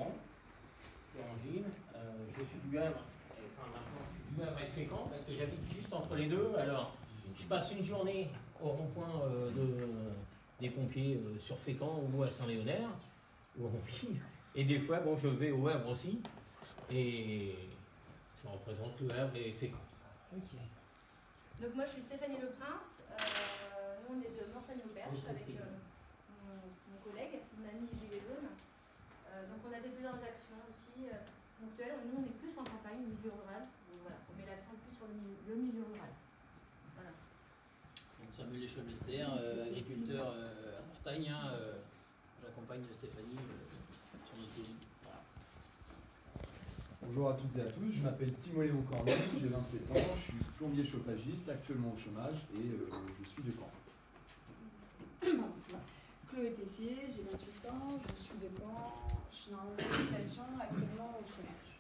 Laurent, Florangine. Je suis du Havre, enfin maintenant je suis du Havre et Fécamp parce que j'habite juste entre les deux. Alors je passe une journée au rond-point des pompiers sur Fécamp ou à Saint-Léonard, où on vit. Et des fois, bon, je vais au Havre aussi. Et je représente le Havre et Fécamp. Ok. Donc moi je suis Stéphanie Le Prince. Nous on est de Mortagne-au-Perche avec mon collègue, mon ami Gilles Jaune. Donc on a fait plusieurs actions aussi ponctuelles. Nous on est plus en campagne, milieu rural. Donc voilà, on met l'accent plus sur le milieu rural. Voilà. Donc Samuel Echemester, agriculteur à Mortagne. J'accompagne Stéphanie sur notre pays. Voilà. Bonjour à toutes et à tous, je m'appelle Timoléo Cornet, j'ai 27 ans, je suis plombier chauffagiste, actuellement au chômage et je suis de Caen. Chloé Tessier, j'ai 28 ans, je suis de Caen, je suis en communication, actuellement au chômage.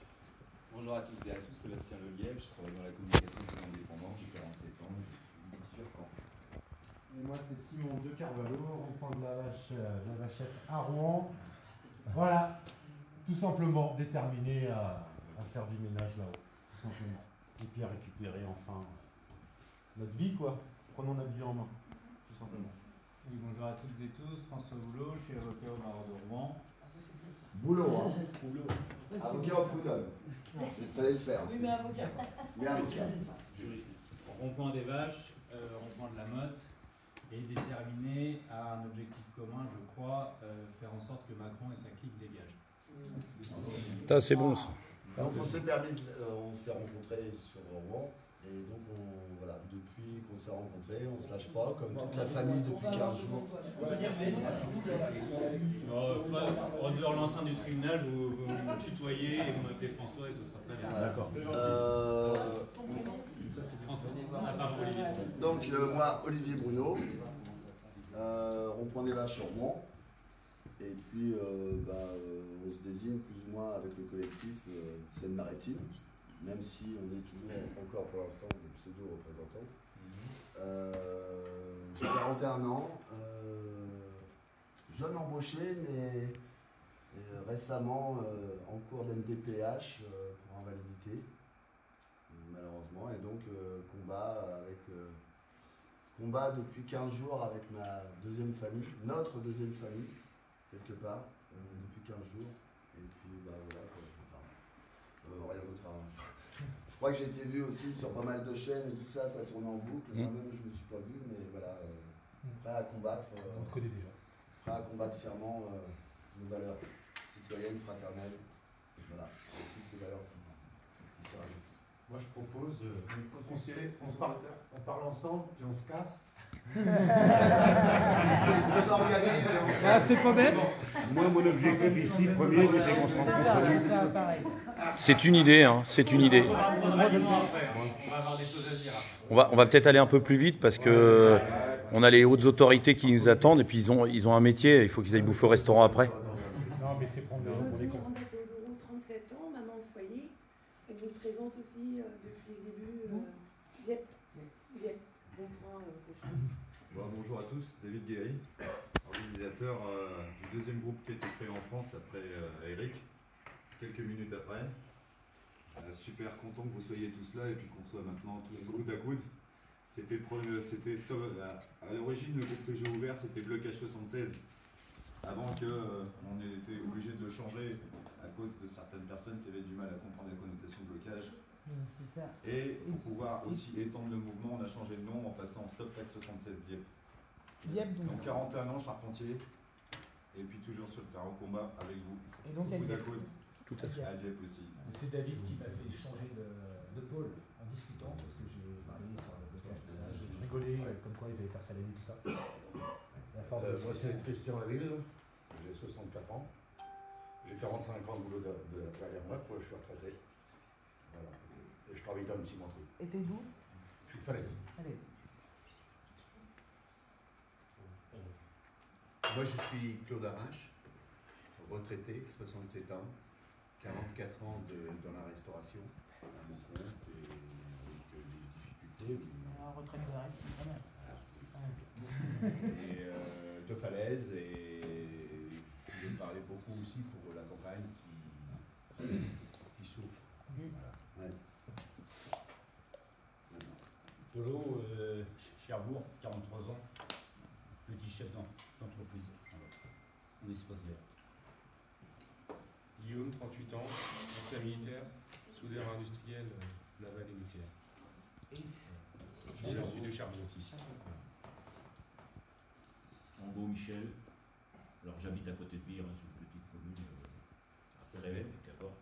Bonjour à toutes et à tous, Sébastien Leguel, je travaille dans la communication des indépendants, j'ai 47 ans, je suis sur Caen. Et moi c'est Simon de Carvalho, rond-point de la Vachette à Rouen. Voilà, tout simplement déterminé à faire du ménage là-haut, tout simplement. Et puis à récupérer enfin notre vie quoi, prenons notre vie en main, tout simplement. Oui, bonjour à toutes et tous, François Boulot, je suis avocat au barreau de Rouen. Boulot, hein. Avocat au prud'homme. Il fallait le faire. Oui, mais avocat. Mais avocat. Rond-point des Vaches, rond-point de la Motte, et déterminé à un objectif commun, je crois, faire en sorte que Macron et sa clique dégagent. C'est bon ça. Donc on s'est on s'est rencontrés sur Rouen. Et donc, voilà, depuis qu'on s'est rencontrés, on ne se lâche pas, comme toute la famille depuis 15 jours. En dehors de l'enceinte du tribunal, vous me tutoyez et vous m'appelez François et ce sera très bien. Voilà. D'accord. Ça c'est François. Ah, pardon, Olivier. Donc, moi, Olivier Bruno, rond-point des Vaches sur Rouen. Et puis, on se désigne plus ou moins avec le collectif Seine-Maritime. Même si on est toujours encore pour l'instant des pseudo-représentants. J'ai 41 ans, jeune embauché, mais récemment en cours d'MDPH pour invalidité, malheureusement, et donc combat depuis 15 jours avec ma deuxième famille, notre deuxième famille, quelque part, depuis 15 jours, et puis voilà, rien d'autre à rajouter. Je crois que j'ai été vu aussi sur pas mal de chaînes et tout ça, ça tourne en boucle. Moi-même, je ne me suis pas vu, mais voilà, prêt à combattre. On te connaît déjà. Prêt à combattre fièrement nos valeurs citoyennes, fraternelles. Voilà, toutes ces valeurs qui se rajoutent. Moi je propose on parle ensemble, puis on se casse. C'est pas bête. Moi, mon objectif ici, premier, c'était qu'on se rencontre. C'est une idée, hein, c'est une idée. On va peut-être aller un peu plus vite parce que on a les hautes autorités qui nous attendent et puis ils ont un métier, il faut qu'ils aillent bouffer au restaurant après. Non, mais c'est prendre les comptes. On a Théodoro, 37 ans, maman au foyer. Elle nous présente aussi depuis le début. Dieppe. Bon point au champ. Bonjour à tous, David Guéry, organisateur du deuxième groupe qui a été créé en France après Eric, quelques minutes après. Super content que vous soyez tous là et puis qu'on soit maintenant tous coude à coude. À l'origine, le groupe que j'ai ouvert, c'était Blocage 76. Avant qu'on ait été obligé de le changer à cause de certaines personnes qui avaient du mal à comprendre la connotation de blocage. Et pour pouvoir aussi étendre le mouvement, on a changé de nom en passant en Stop Tax 76 Dieppe. Donc 41 ans, charpentier, et puis toujours sur le terrain au combat avec vous. Et donc à Dieppe. Tout à fait. À Dieppe aussi. C'est David qui m'a fait changer de pôle en discutant parce que j'ai parlé sur le blocage. Je rigolais comme quoi ils allaient faire salami tout ça. Moi c'est Christian Laville, j'ai 64 ans. J'ai 45 ans de boulot derrière moi, je suis retraité. Voilà. Et je travaille dans une cimenterie. Et t'es d'où? Je suis de Falaise. Moi je suis Claude Arrinche, retraité, 67 ans, 44 ans dans la restauration, à mon compte, et avec des difficultés. Retraite de la reste, c'est pas mal. Et de Falaise, et je vais parler beaucoup aussi pour la campagne qui Polo, Cherbourg, 43 ans, petit chef d'entreprise. On est supposé dire. Guillaume, 38 ans, ancien militaire, soudeur industriel, naval et nucléaire. Je suis de Cherbourg aussi. Angot Michel, alors j'habite à côté de Vire, c'est une petite commune assez révélée, d'accord.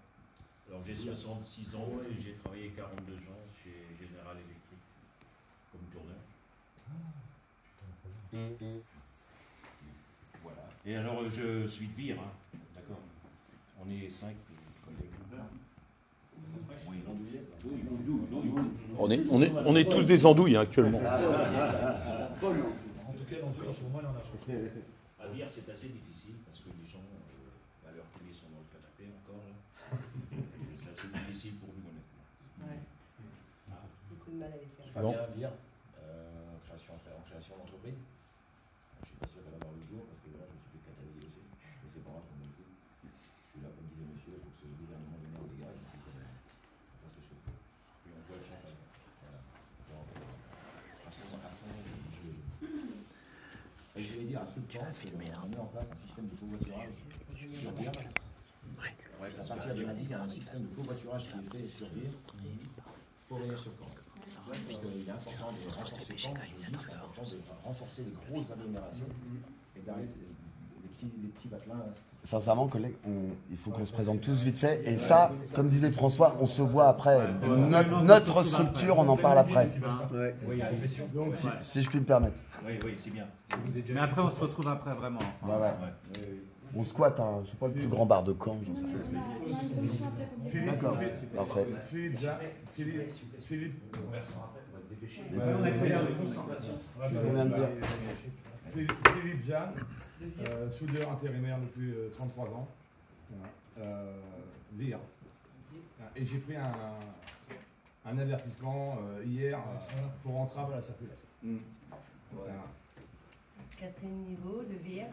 Alors j'ai 66 ans et j'ai travaillé 42 ans chez General Electric comme tourneur. Voilà. Et alors je suis de Vire, hein, d'accord. On est 5 On est tous des andouilles hein, actuellement. En tout cas, l'andouille en ce moment, elle en a fait. À Vire, c'est assez difficile parce que les gens, leurs télés sont dans le canapé encore. C'est assez difficile pour nous, honnêtement. Ouais. Beaucoup de mal à les faire. Fabien Vire, en création d'entreprise. Je ne suis pas sûr qu'elle va avoir le jour parce que là, je me suis fait cataloguer aussi. Mais c'est pas grave, je m'en fous. Je suis là, comme disait monsieur, il faut que ce gouvernement vénère des gars. C'est chaud. Puis on voit le champagne. Voilà. Et je vais dire à ceux qui ont mis en place un système de covoiturage sur Vire. À partir de lundi, il y a un système de covoiturage qui est fait sur Vire pour venir sur Caen. Parce qu'il est important de renforcer Caen, je dis, c'est important de renforcer les grosses agglomérations et d'arrêter les petits batelins. Sincèrement, collègues, il faut qu'on se présente tous vite fait. Et ça, comme disait François, on se voit après. Notre structure, on en parle après. Si je puis me permettre. Oui, c'est bien. Mais après, on se retrouve après, vraiment. Ouais. On squatte, je sais pas, le plus grand bar de Caen, j'en sais rien. On a une solution après qu'on dit. D'accord, parfait. Philippe, on accélère les concentrations. Philippe Jeanne, soudeur intérimaire depuis 33 ans, Vire. Et j'ai pris un avertissement hier pour entrave à la circulation. Voilà. Catherine Niveau, de Vire,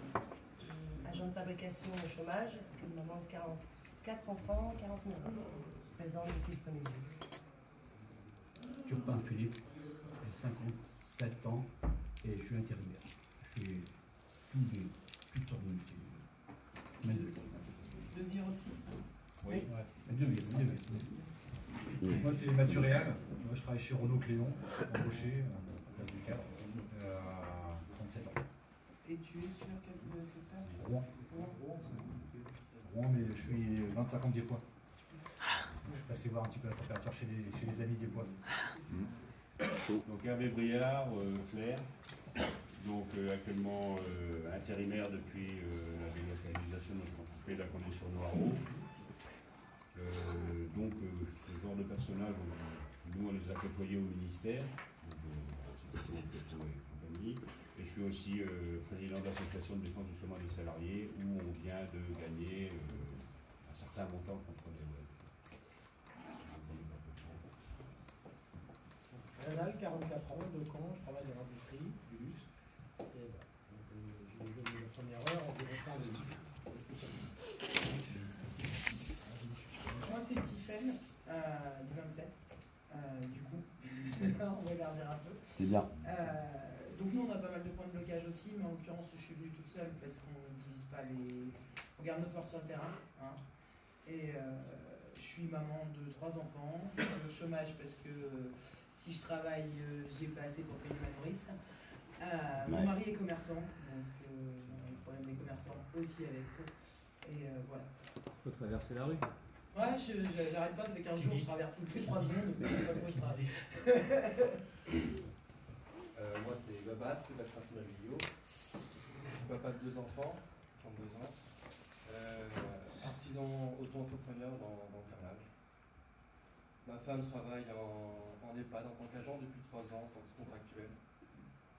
agent de fabrication au chômage, maman de 44 enfants, 49 ans, présente depuis le 1er juillet. Turpin Philippe, j'ai 57 ans et je suis intérimaire. Je fais toutes sortes de métiers. Mais De Vire aussi. Oui, de Vire. Moi, c'est Mathieu Réal. Moi, je travaille chez Renault Cléon, embauché, à du Cap, 37 ans. Et tu es sur quel secteur? Rouen. Rouen, mais je suis 25 ans de Diepois. Je suis passé voir un petit peu la température chez les amis Diepois. Donc Hervé Briard, Claire, donc actuellement intérimaire depuis la délocalisation de notre entreprise à Condé sur Noireau. Donc ce genre de personnages, nous on les a côtoyés au ministère, donc c'est et compagnie. Et je suis aussi président de l'association de défense du chômage des salariés où on vient de gagner un certain montant contre les web. Canal, 44 ans, de Caen, je travaille dans l'industrie, du luxe. Et bah, j'ai joué de la première heure en démontrant des Moi, c'est Tiffen, du 27. Du coup, on va garder un peu. C'est bien. Donc nous, on a pas mal de points de blocage aussi, mais en l'occurrence, je suis venue toute seule parce qu'on n'utilise pas les... On garde nos forces sur le terrain. Hein. Et je suis maman de 3 enfants. Je suis au chômage parce que si je travaille, j'ai pas assez pour payer ma nourrice. Mon mari est commerçant, donc on a le problème des commerçants aussi avec eux. Et voilà. Faut traverser la rue. Ouais, j'arrête pas, ça fait 15 jours, je traverse toutes les 3 secondes, donc je sais pas trop je travaille. Moi, c'est Babas, Sébastien Simavilio. Je suis papa de 2 enfants, 32 ans. Artisan auto-entrepreneur dans le carrelage. Ma femme travaille en EHPAD en tant qu'agent depuis 3 ans en tant que contractuel.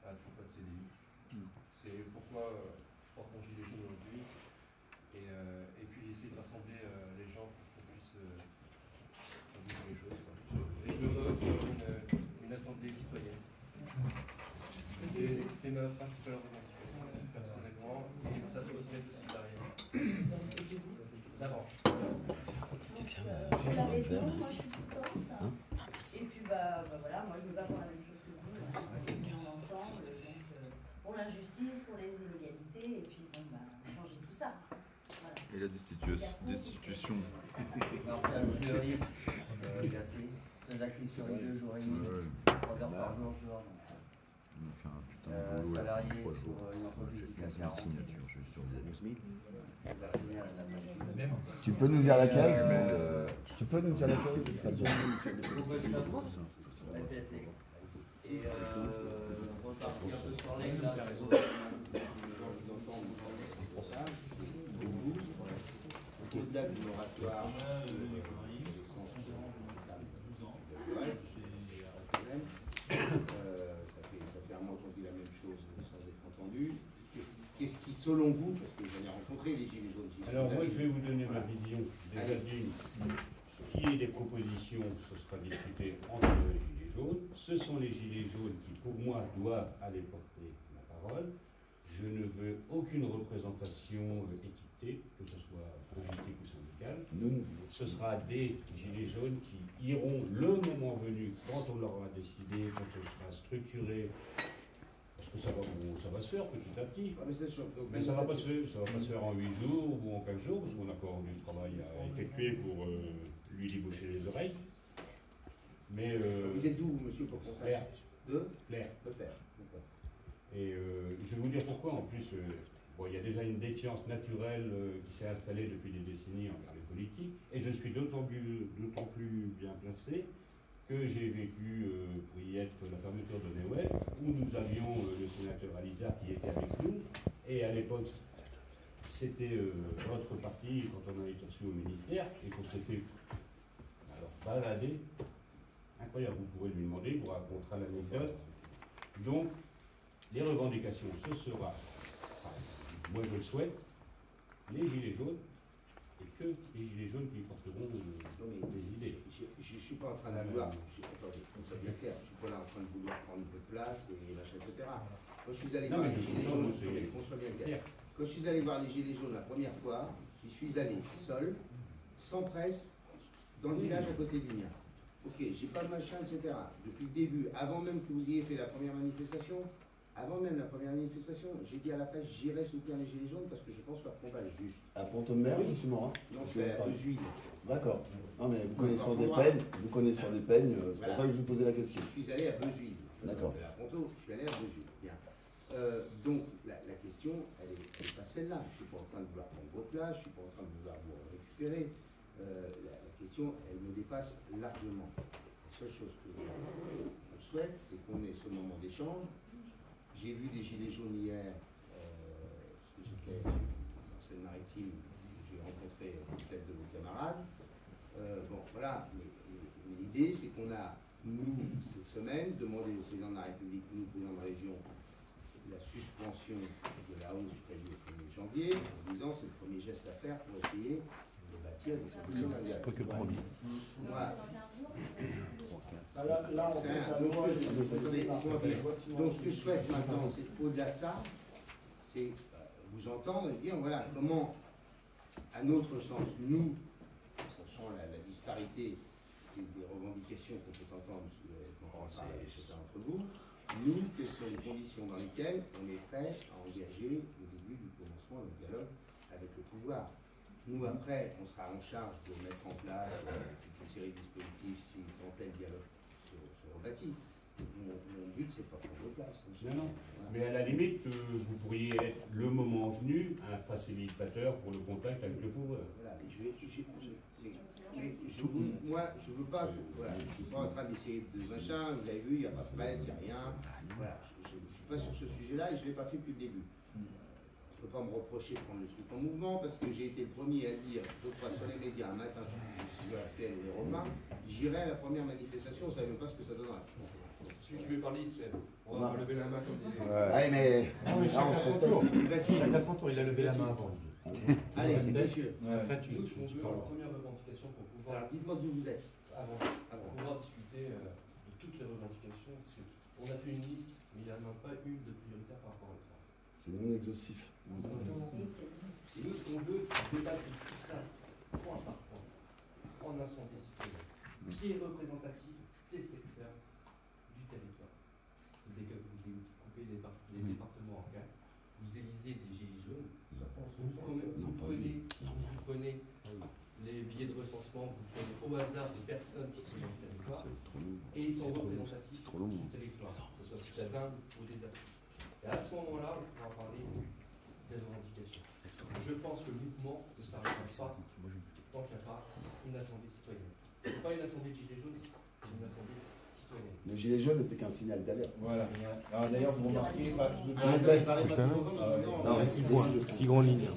Toujours pas de CDI. C'est pourquoi je porte mon gilet jaune aujourd'hui. Et puis essayer de rassembler les gens pour qu'on puisse dire les choses. Et je me bats sur une assemblée citoyenne. C'est ma principale revendication personnellement et ça se reflète aussi derrière. D'abord. Vous l'avez dit, moi je suis tout le temps ça. Et puis bah voilà, moi je me bats pour la même chose que vous. ensemble, donc, pour l'injustice, pour les inégalités, et puis bon, bah, changer tout ça. Voilà. Et la destitution. Alors c'est un priori cassé, très actif sur les jeux jour et nuit, 3 heures par jour je dors. Salarié sur une entreprise du CAC 40. Tu peux nous dire laquelle Tu peux nous dire laquelle ça te Et repartir un peu sur les classes. Au-delà du moratoire, ça fait un mois qu'on dit la même chose sans être entendu. Qu'est-ce qui, selon vous, parce que j'en ai rencontré les Gilets jaunes. Alors moi, je vais vous donner ma vision. Déjà d'une, ce qui est des propositions, ce sera discuté entre les Gilets jaunes. Ce sont les Gilets jaunes qui, pour moi, doivent aller porter la parole. Je ne veux aucune représentation équitée, que ce soit politique ou syndicale. Ce sera des Gilets jaunes qui iront le moment venu, quand on l'aura décidé, quand ce sera structuré, parce que ça va se faire petit à petit. Mais ça ne va pas se faire en 8 jours ou en 15 jours, parce qu'on a encore du travail à effectuer pour lui déboucher les oreilles. Mais, vous êtes d'où, monsieur, pour qu'on Claire. De Claire. De Claire. Et je vais vous dire pourquoi. En plus, il y a déjà une défiance naturelle qui s'est installée depuis des décennies envers les politiques. Et je suis d'autant plus bien placé que j'ai vécu, pour y être, la fermeture de Noël, où nous avions le sénateur Alizard qui était avec nous. Et à l'époque, c'était votre parti, quand on a été reçu au ministère, et qu'on s'était baladé. Incroyable, vous pourrez lui demander, il vous racontera l'anecdote. Donc, les revendications, ce sera, moi je le souhaite, les Gilets jaunes, et que les Gilets jaunes qui porteront des idées. Je ne suis pas en train de vouloir, attendez, qu'on soit bien clair, je ne suis pas là en train de vouloir prendre votre place, et machin, etc. Quand je suis allé voir les Gilets jaunes, qu'on soit bien clair, quand je suis allé voir les Gilets jaunes la première fois, j'y suis allé seul, sans presse, dans le village à côté du mien. Ok, j'ai pas de machin, etc. Depuis le début, avant même que vous ayez fait la première manifestation, j'ai dit à la presse, j'irai soutenir les Gilets jaunes parce que je pense que leur combat est juste. À Pont-de-Mer, monsieur Morin? Non, je suis à Bezuille. D'accord. Non, mais vous connaissant des peines, c'est pour ça que je vous posais la question. Je suis allé à Bezuille. D'accord. À Ponto, je suis allé à Bezuille. Bien. Donc, la question, elle n'est pas celle-là. Je ne suis pas en train de vouloir prendre votre place, je ne suis pas en train de vouloir vous récupérer. La question, elle me dépasse largement. La seule chose que je souhaite, c'est qu'on ait ce moment d'échange. J'ai vu des Gilets jaunes hier, parce que j'étais en Seine-Maritime, où j'ai rencontré peut-être de vos camarades. Bon, voilà, mais l'idée, c'est qu'on a, nous, cette semaine, demandé au président de la République, nous, au président de la région, la suspension de la hausse prévue au 1er janvier, en disant c'est le premier geste à faire pour essayer de bâtir des conditions mondiales. C'est pas que le premier. Moi, donc ce que je souhaite maintenant, c'est au-delà de ça, c'est vous entendre et dire voilà comment, à notre sens, nous, sachant la disparité des revendications qu'on peut entendre entre vous, nous, quelles sont les conditions dans lesquelles on est prêt à engager au début du commencement d'un dialogue avec le pouvoir. Nous, après, on sera en charge de mettre en place toute une série de dispositifs si tant tel dialogue se rebâtit. Mon but, c'est de pas prendre vos places. Non. Mais à la limite, vous pourriez être le moment venu un facilitateur pour le contact avec le pouvoir. Voilà, mais moi, je veux pas. Voilà, je suis pas en train d'essayer de machin. Vous avez vu, il n'y a pas de presse, il n'y a rien. Voilà, je ne suis pas sur ce sujet-là et je ne l'ai pas fait depuis le début. Je ne peux pas me reprocher de prendre le truc en mouvement parce que j'ai été le premier à dire, je crois sur les médias, un matin, je suis à tel ou les repas, j'irai à la première manifestation, on ne savait même pas ce que ça donnera. Celui qui veut parler, il se lève. On va lever la main comme disait. Ouais, mais chacun son tour. Chacun son tour, il a levé la main avant. Allez, monsieur. Après, tu nous, ce qu'on veut en première revendication pour pouvoir. Alors, dites-moi d'où vous êtes. Pour pouvoir discuter de toutes les revendications, on a fait une liste, mais il n'y en a pas une de prioritaire par rapport à l'autre. C'est non exhaustif. Et nous, ce qu'on veut, c'est débattre de tout ça, point par point, en assemblée citoyenne, qui est représentative des secteurs du territoire. coupez les départements en quatre, vous élisez des gilets jaunes, vous prenez les billets de recensement, vous prenez au hasard des personnes qui sont dans le territoire, et ils sont représentatifs du territoire, que ce soit citadin ou des actifs. Et à ce moment-là, on pourra parler des revendications. Je pense que le mouvement ne s'arrêtera pas tant qu'il n'y a pas une assemblée citoyenne. Ce n'est pas une assemblée de gilets jaunes, c'est une assemblée citoyenne. Le gilet jaune n'était qu'un signal d'alerte. Voilà. Alors d'ailleurs, vous remarquez, six grandes lignes.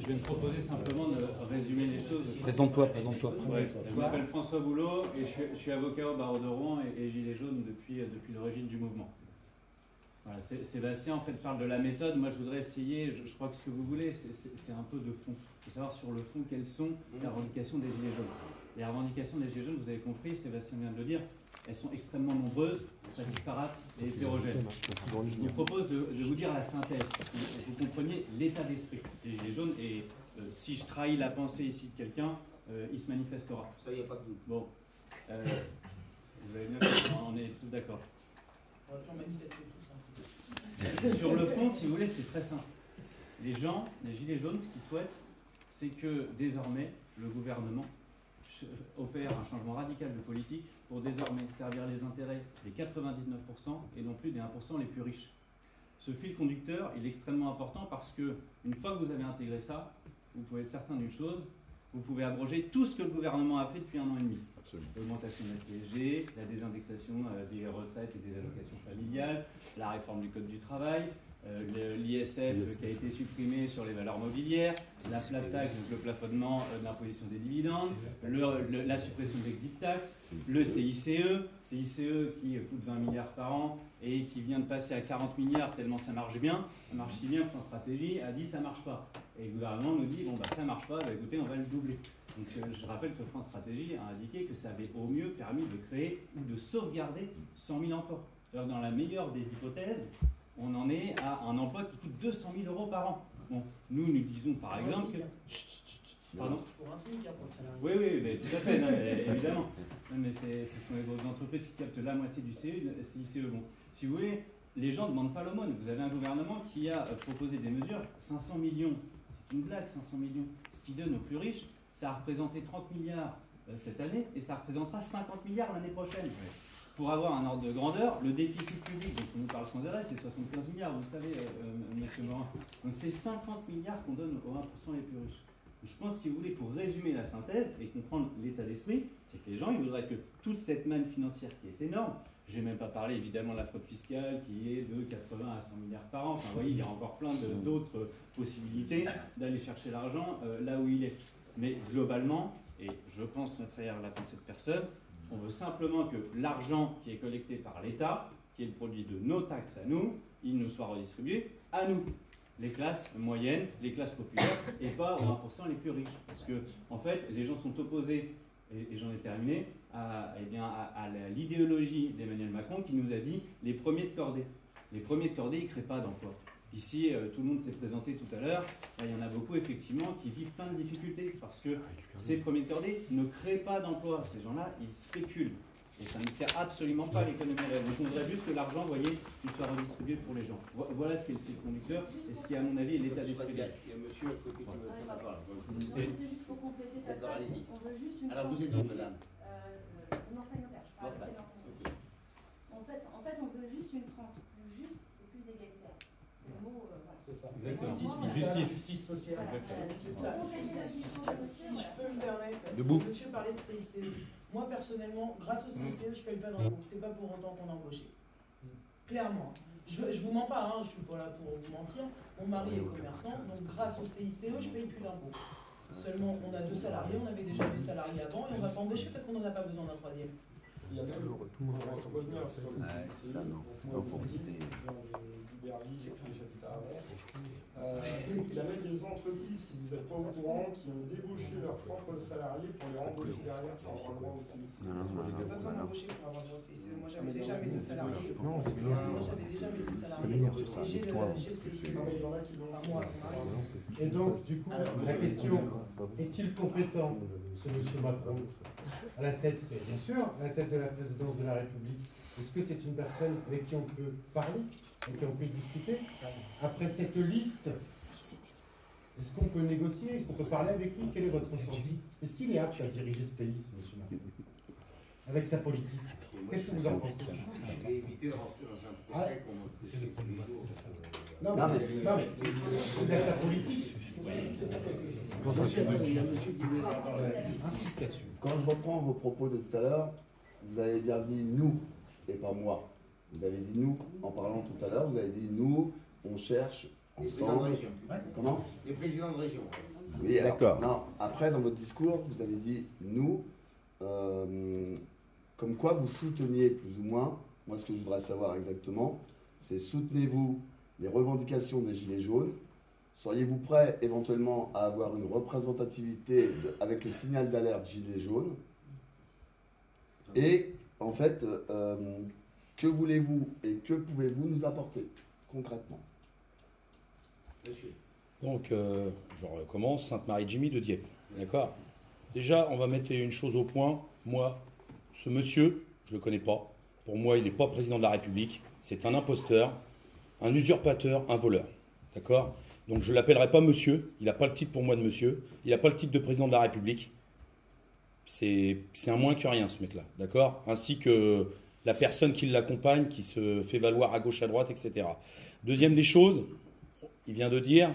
Je vais me proposer simplement de résumer les choses. Présente-toi. Je m'appelle François Boulot et je suis avocat au barreau de Rouen et gilet jaune depuis l'origine du mouvement. Voilà, Sébastien en fait parle de la méthode. Moi je voudrais essayer, je crois que ce que vous voulez c'est un peu de fond. Il faut savoir sur le fond quelles sont les revendications des gilets jaunes. Les revendications des gilets jaunes, vous avez compris, Sébastien vient de le dire, elles sont extrêmement nombreuses, très disparates et hétérogènes. Je vous propose de vous dire la synthèse, que vous compreniez l'état d'esprit des gilets jaunes et si je trahis la pensée ici de quelqu'un, il se manifestera. Ça y a pas de doute. Bon, vous avez bien compris, on est tous d'accord. On va manifester tous. Sur le fond, si vous voulez, c'est très simple. Les gens, les gilets jaunes, ce qu'ils souhaitent, c'est que désormais, le gouvernement opère un changement radical de politique pour désormais servir les intérêts des 99% et non plus des 1% les plus riches. Ce fil conducteur, il est extrêmement important parce que une fois que vous avez intégré ça, vous pouvez être certain d'une chose, vous pouvez abroger tout ce que le gouvernement a fait depuis 1 an et demi. L'augmentation de la CSG, la désindexation des retraites et des allocations familiales, la réforme du Code du travail, l'ISF qui a été supprimé sur les valeurs mobilières, la flat tax, donc le plafonnement de l'imposition des dividendes, la suppression de l'exit tax, le CICE qui coûte 20 milliards par an et qui vient de passer à 40 milliards tellement ça marche bien. Ça marche si bien que France Stratégie a dit ça marche pas. Et le gouvernement nous dit bon bah ça marche pas, bah écoutez on va le doubler. Donc je rappelle que France Stratégie a indiqué que ça avait au mieux permis de créer ou de sauvegarder 100 000 emplois. Alors dans la meilleure des hypothèses, on en est à un emploi qui coûte 200 000 euros par an. Bon, nous disons par exemple que... Pardon ? Pour un SMIC, pour le salarié. Oui, mais tout à fait, non, mais, évidemment. Non, mais ce sont les grosses entreprises qui captent la moitié du CICE. Bon, si vous voulez, les gens ne demandent pas l'aumône. Vous avez un gouvernement qui a proposé des mesures, 500 millions, c'est une blague, 500 millions. Ce qui donne aux plus riches, ça a représenté 30 milliards cette année et ça représentera 50 milliards l'année prochaine. Pour avoir un ordre de grandeur, le déficit public, donc on nous parle sans arrêt, c'est 75 milliards, vous le savez, monsieur Morin. Donc c'est 50 milliards qu'on donne aux 1% les plus riches. Je pense, si vous voulez, pour résumer la synthèse et comprendre l'état d'esprit, c'est que les gens, ils voudraient que toute cette manne financière qui est énorme, je n'ai même pas parlé évidemment de la fraude fiscale qui est de 80 à 100 milliards par an, enfin vous voyez, il y a encore plein d'autres possibilités d'aller chercher l'argent là où il est. Mais globalement, et je pense notamment à la pensée de personne, on veut simplement que l'argent qui est collecté par l'État, qui est le produit de nos taxes à nous, il nous soit redistribué à nous, les classes moyennes, les classes populaires, et pas aux 1% les plus riches. Parce que, en fait, les gens sont opposés, et j'en ai terminé, à l'idéologie d'Emmanuel Macron qui nous a dit les premiers de cordée. Les premiers de cordée, ils ne créent pas d'emploi. Ici, tout le monde s'est présenté tout à l'heure. Il y en a beaucoup, effectivement, qui vivent plein de difficultés parce que ces premiers de cordée ne créent pas d'emploi. Ces gens-là, ils spéculent. Et ça ne sert absolument pas à l'économie réelle. Donc on voudrait juste que l'argent, vous voyez, il soit redistribué pour les gens. Voilà ce qui est le fil conducteur et ce qui, à mon avis, est l'état d'esprit. Il y a monsieur à côté qui veut prendre la parole. Juste pour compléter ta phrase, on veut juste une Alors vous êtes madame Mortagne-au-Perche. En fait, on veut juste une France plus juste et plus égalitaire. C'est le mot. C'est ça. Exactement. Justice sociale. C'est ça. Si je peux me permettre, Debout. monsieur parlait de CICE. Moi, personnellement, grâce au CICE, je ne paye pas d'impôts. C'est pas pour autant qu'on a embauché. Clairement. Je vous mens pas, hein, je suis pas là pour vous mentir. Mon mari est commerçant, donc grâce au CICE, je ne paye plus d'impôts. Seulement, on a 2 salariés, on avait déjà des salariés avant, et on ne va pas embaucher parce qu'on n'en a pas besoin d'un 3e. Il y a toujours tout le monde c'est ça, non. C'est pas pour rester. Il y a même des entreprises, si vous n'êtes pas au courant, qui ont débauché leurs propres salariés pour les rembaucher derrière sans avoir le droit au CICE. On n'a pas besoin d'embaucher pour avoir le droit au CICE. Moi, j'avais déjà mes 2 salariés. Non, c'est bien. Moi, j'avais déjà mes 2 salariés. Et j'ai le CICE. Non, mais il y en a qui l'ont. Et donc, du coup, la question, est-il compétent, ce monsieur Macron, à la tête, bien sûr, à la tête de la présidence de la République, est-ce que c'est une personne avec qui on peut parler, avec qui on peut discuter? Après cette liste, est-ce qu'on peut négocier? Est-ce qu'on peut parler avec lui? Quel est votre ressenti? Est-ce qu'il est apte à diriger ce pays, ce monsieur Martin, avec sa politique? Qu'est-ce que vous en pensez? Je vais éviter de rentrer dans un procès qu'on me fait tous les jours. Non, mais sa politique. Insiste là-dessus. Quand je reprends vos propos de tout à l'heure, vous avez bien dit nous et pas moi. Vous avez dit nous en parlant tout à l'heure, vous avez dit nous, on cherche ensemble. Comment? Les présidents de région. Oui, d'accord. Non, après dans votre discours, vous avez dit nous, comme quoi vous souteniez plus ou moins. Moi, ce que je voudrais savoir exactement, c'est soutenez-vous les revendications des Gilets jaunes? Seriez-vous prêt éventuellement à avoir une représentativité avec le signal d'alerte Gilets jaunes? Et en fait, que voulez-vous et que pouvez-vous nous apporter concrètement? Monsieur. Donc, je recommence, Sainte-Marie-de-Jimmy de Dieppe. D'accord? Déjà, on va mettre une chose au point. Moi, ce monsieur, je ne le connais pas. Pour moi, il n'est pas président de la République. C'est un imposteur, un usurpateur, un voleur. D'accord? Donc je ne l'appellerai pas monsieur, il n'a pas le titre pour moi de monsieur, il n'a pas le titre de président de la République. C'est un moins que rien ce mec-là, d'accord? Ainsi que la personne qui l'accompagne, qui se fait valoir à gauche, à droite, etc. Deuxième des choses, il vient de dire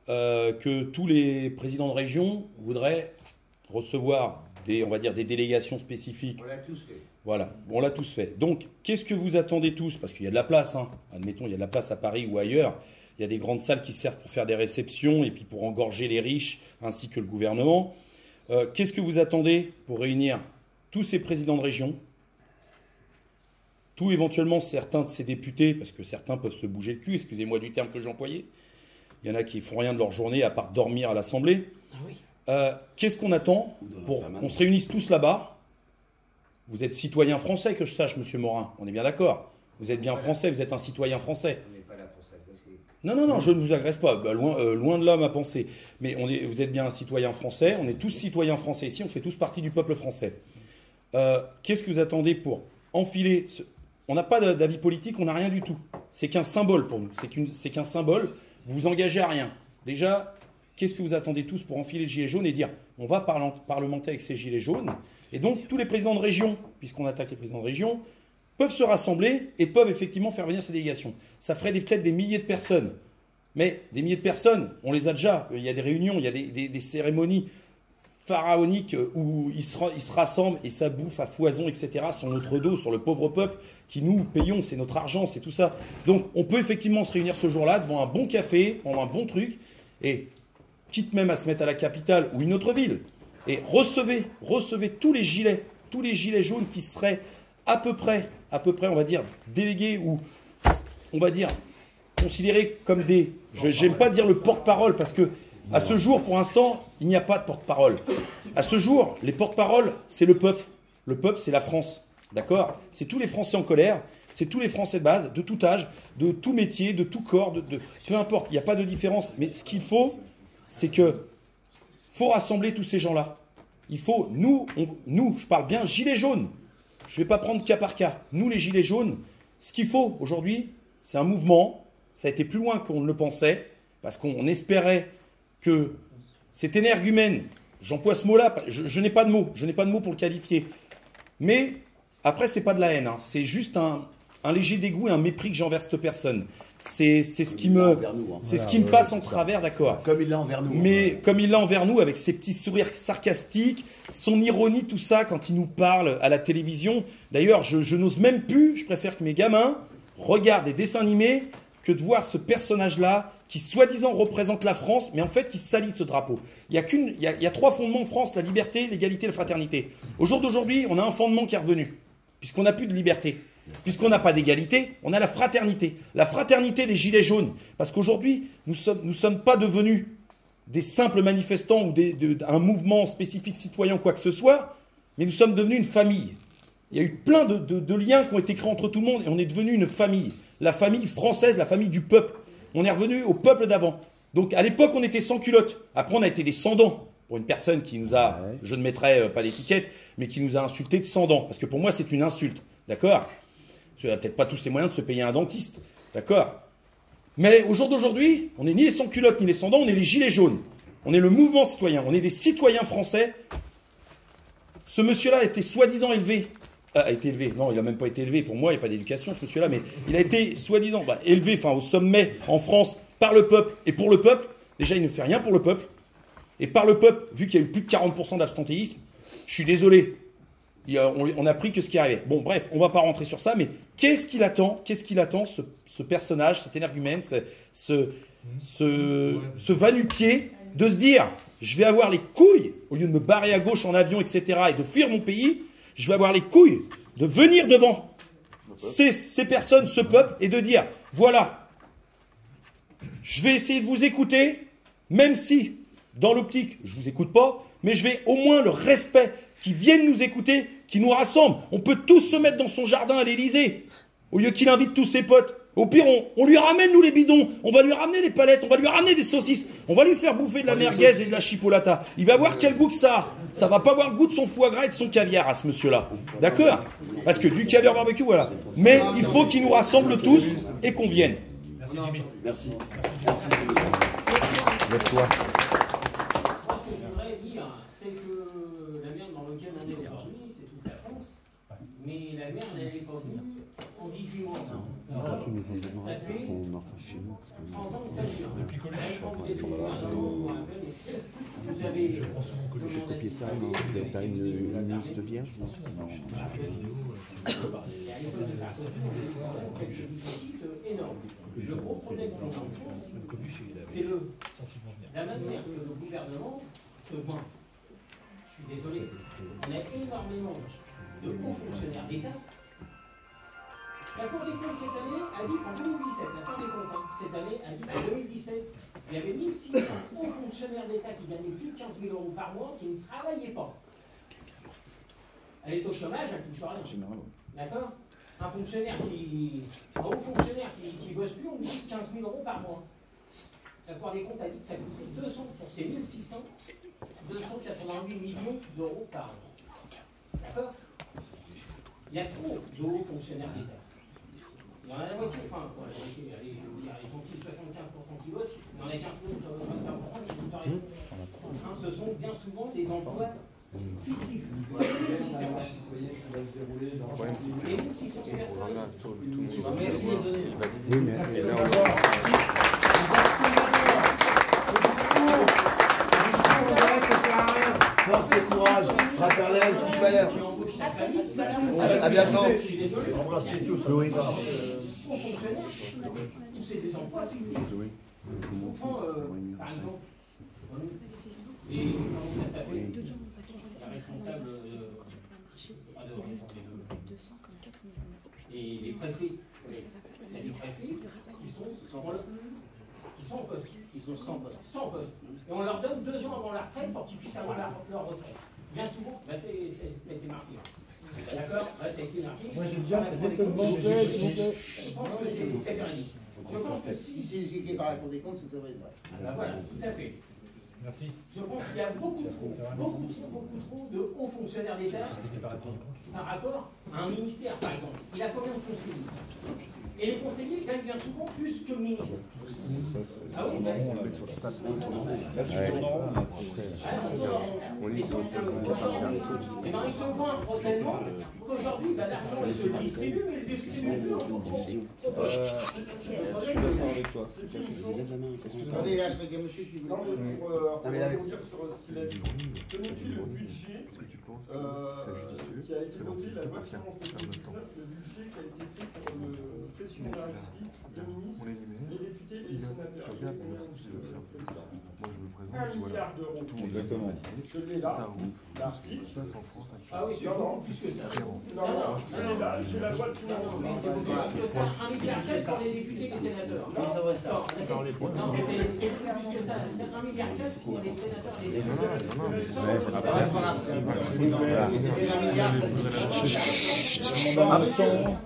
que tous les présidents de région voudraient recevoir on va dire des délégations spécifiques. On l'a tous fait. Voilà, on l'a tous fait. Donc, qu'est-ce que vous attendez tous? Parce qu'il y a de la place, hein. Admettons, il y a de la place à Paris ou ailleurs. Il y a des grandes salles qui servent pour faire des réceptions et puis pour engorger les riches ainsi que le gouvernement. Qu'est-ce que vous attendez pour réunir tous ces présidents de région, tous éventuellement certains de ces députés, parce que certains peuvent se bouger le cul, excusez-moi du terme que j'ai employé. Il y en a qui ne font rien de leur journée à part dormir à l'Assemblée. Qu'est-ce qu'on attend pour qu'on se réunisse tous là-bas? Vous êtes citoyen français, que je sache, monsieur Morin. On est bien d'accord. Vous êtes bien français, vous êtes un citoyen français. On n'est pas là pour s'agresser. Non, je ne vous agresse pas. Bah, loin de là ma pensée. Mais vous êtes bien un citoyen français. On est tous citoyens français ici. On fait tous partie du peuple français. Qu'est-ce que vous attendez pour enfiler On n'a pas d'avis politique, on n'a rien du tout. C'est qu'un symbole pour nous. C'est qu'un symbole. Vous vous engagez à rien. Déjà, qu'est-ce que vous attendez tous pour enfiler le gilet jaune et dire on va parlementer avec ces gilets jaunes? Et donc, tous les présidents de région, puisqu'on attaque les présidents de région, peuvent se rassembler et peuvent effectivement faire venir ces délégations. Ça ferait peut-être des milliers de personnes. Mais des milliers de personnes, on les a déjà. Il y a des réunions, il y a des cérémonies pharaoniques où ils se rassemblent et ça bouffe à foison, etc. sur notre dos, sur le pauvre peuple qui nous payons, c'est notre argent, c'est tout ça. Donc, on peut effectivement se réunir ce jour-là devant un bon café, prendre un bon truc, et quitte même à se mettre à la capitale ou une autre ville, et recevez tous les gilets jaunes qui seraient à peu près, on va dire, délégués ou, on va dire, considérés comme des... J'aime pas dire le porte-parole parce que, à ce jour, pour l'instant, il n'y a pas de porte-parole. À ce jour, les porte-paroles, c'est le peuple. Le peuple, c'est la France. D'accord? C'est tous les Français en colère, c'est tous les Français de base, de tout âge, de tout métier, de tout corps, peu importe, il n'y a pas de différence. Mais ce qu'il faut, c'est que faut rassembler tous ces gens-là. Il faut, nous, je parle bien gilets jaunes. Je ne vais pas prendre cas par cas. Nous, les gilets jaunes, ce qu'il faut aujourd'hui, c'est un mouvement. Ça a été plus loin qu'on ne le pensait, parce qu'on espérait que cet énergumène, j'emploie ce mot-là, je n'ai pas de mots pour le qualifier. Mais après, c'est pas de la haine, hein. C'est juste un léger dégoût et un mépris que j'ai envers cette personne. C'est ce qui me passe en travers, d'accord. Comme il l'a envers nous. Mais comme il l'a envers nous, avec ses petits sourires sarcastiques, son ironie, tout ça, quand il nous parle à la télévision. D'ailleurs, je n'ose même plus, je préfère que mes gamins regardent des dessins animés que de voir ce personnage-là qui, soi-disant, représente la France, mais en fait, qui salit ce drapeau. Il y a 3 fondements en France, la liberté, l'égalité et la fraternité. Au jour d'aujourd'hui, on a un fondement qui est revenu, puisqu'on n'a plus de liberté. Puisqu'on n'a pas d'égalité, on a la fraternité. La fraternité des gilets jaunes. Parce qu'aujourd'hui, nous sommes pas devenus des simples manifestants ou un mouvement spécifique citoyen ou quoi que ce soit, mais nous sommes devenus une famille. Il y a eu plein de liens qui ont été créés entre tout le monde et on est devenu une famille. La famille française, la famille du peuple. On est revenu au peuple d'avant. Donc à l'époque, on était sans culotte. Après, on a été des sans-dents. pour une personne qui nous a, je ne mettrai pas d'étiquette, mais qui nous a insulté de 100 dents. Parce que pour moi, c'est une insulte. D'accord? Parce qu'on n'a peut-être pas tous les moyens de se payer un dentiste. D'accord? Mais au jour d'aujourd'hui, on n'est ni les sans-culottes ni les sans-dents, on est les gilets jaunes. On est le mouvement citoyen. On est des citoyens français. Ce monsieur-là a été soi-disant élevé. A été élevé. Non, il n'a même pas été élevé. Pour moi, il n'y a pas d'éducation, ce monsieur-là. Mais il a été soi-disant élevé au sommet en France par le peuple et pour le peuple. Déjà, il ne fait rien pour le peuple. Et par le peuple, vu qu'il y a eu plus de 40% d'abstentéisme, je suis désolé. On a pris que ce qui arrivait. Bon, bref, on ne va pas rentrer sur ça, mais qu'est-ce qu'il attend, ce personnage, cet énergumène, ce va-nu-pied, de se dire, je vais avoir les couilles, au lieu de me barrer à gauche en avion, etc., et de fuir mon pays, je vais avoir les couilles de venir devant ces personnes, ce peuple, et de dire, voilà, je vais essayer de vous écouter, même si, dans l'optique, je ne vous écoute pas, mais je vais au moins le respect qui viennent nous écouter, qui nous rassemblent. On peut tous se mettre dans son jardin à l'Élysée, au lieu qu'il invite tous ses potes. Au pire, on lui ramène, nous, les bidons. On va lui ramener les palettes, on va lui ramener des saucisses. On va lui faire bouffer de la merguez et de la chipolata. Il va voir quel goût que ça a. Ça va pas avoir le goût de son foie gras et de son caviar à ce monsieur-là. D'accord? Parce que du caviar barbecue, voilà. Mais il faut qu'il nous rassemble tous et qu'on vienne. Merci, Jimmy. Merci. Merci. Lève-toi. Ce que je voudrais dire, c'est que la merde dans laquelle on est aujourd'hui, c'est toute la France. Mais la merde, elle n'est pas venue en 18 mois. Ça fait 30 ans que ça dure. Depuis que vous avez copié ça, tu as une liste vierge? Énorme. Le gros problème dans la France, c'est la manière que le gouvernement se vend. Je suis désolé. On a énormément de hauts fonctionnaires d'État. La Cour des comptes cette année a dit qu'en 2017, la Cour des comptes cette année a dit qu'en 2017, il y avait 1600 hauts fonctionnaires d'État qui gagnaient plus de 15 000 € par mois qui ne travaillaient pas. Elle est au chômage, elle ne touche rien. D'accord? Un fonctionnaire un haut fonctionnaire qui bosse plus, on lui dit 15 000 € par mois. La Cour des comptes a dit que ça coûtait 200 pour ces 1600, 288 millions d'euros par an. D'accord? Il y a trop de hauts fonctionnaires d'État. Il y en a la moitié, allez, je vais vous dire, ils sont 75% qui votent, il y en a 15% qui votent rien. Ce sont bien souvent des emplois fictifs. Force et courage, fraternel, citoyen. À bientôt. Embrassez tous. Oui. Tous ces des emplois fictifs. On prend, par exemple, et comment ça s'appelle la responsable et les préfets. Il y a des préfets qui sont en poste. Ils sont sans poste. Sans poste. Et on leur donne 2 ans avant la retraite pour qu'ils puissent avoir leur retraite. Bien souvent, ça a été marqué. D'accord? Ça a été marqué. Moi j'ai déjà fait l'étonnement, s'il vous plaît. Je pense que c'est véridique. Je pense que si c'est exécuté par la Cour des comptes, c'est vrai. Voilà, tout à fait. Merci. Je pense qu'il y a beaucoup trop de hauts fonctionnaires d'État par rapport à un ministère, par exemple. Il a combien de conseillers? Et les conseillers gagnent bien souvent plus que le ministre. Ah oui, mais ils se voient tellement qu'aujourd'hui, l'argent se distribue, mais il se distribue plus en fonction. Je suis d'accord avec toi. Attendez, là, je crois qu'il y a un monsieur qui veut. Rebondir sur ce qu'il a dit. Connais-tu le budget qui a été voté, la loi de finances de 2019, le budget qui a été fait pour le président de la République, le ministre, les députés et les sénateurs? Moi, je me présente. 1 milliard d'euros. Exactement. Je l'ai là, l'article. Se passe en France actuellement. Ah oui, c'est beaucoup plus que ça. Non, je l'ai là, j'ai la loi de finances. Mais c'est beaucoup plus que ça. 1 milliard pour les députés et les sénateurs. Non, c'est plus que ça. C'est 1 milliard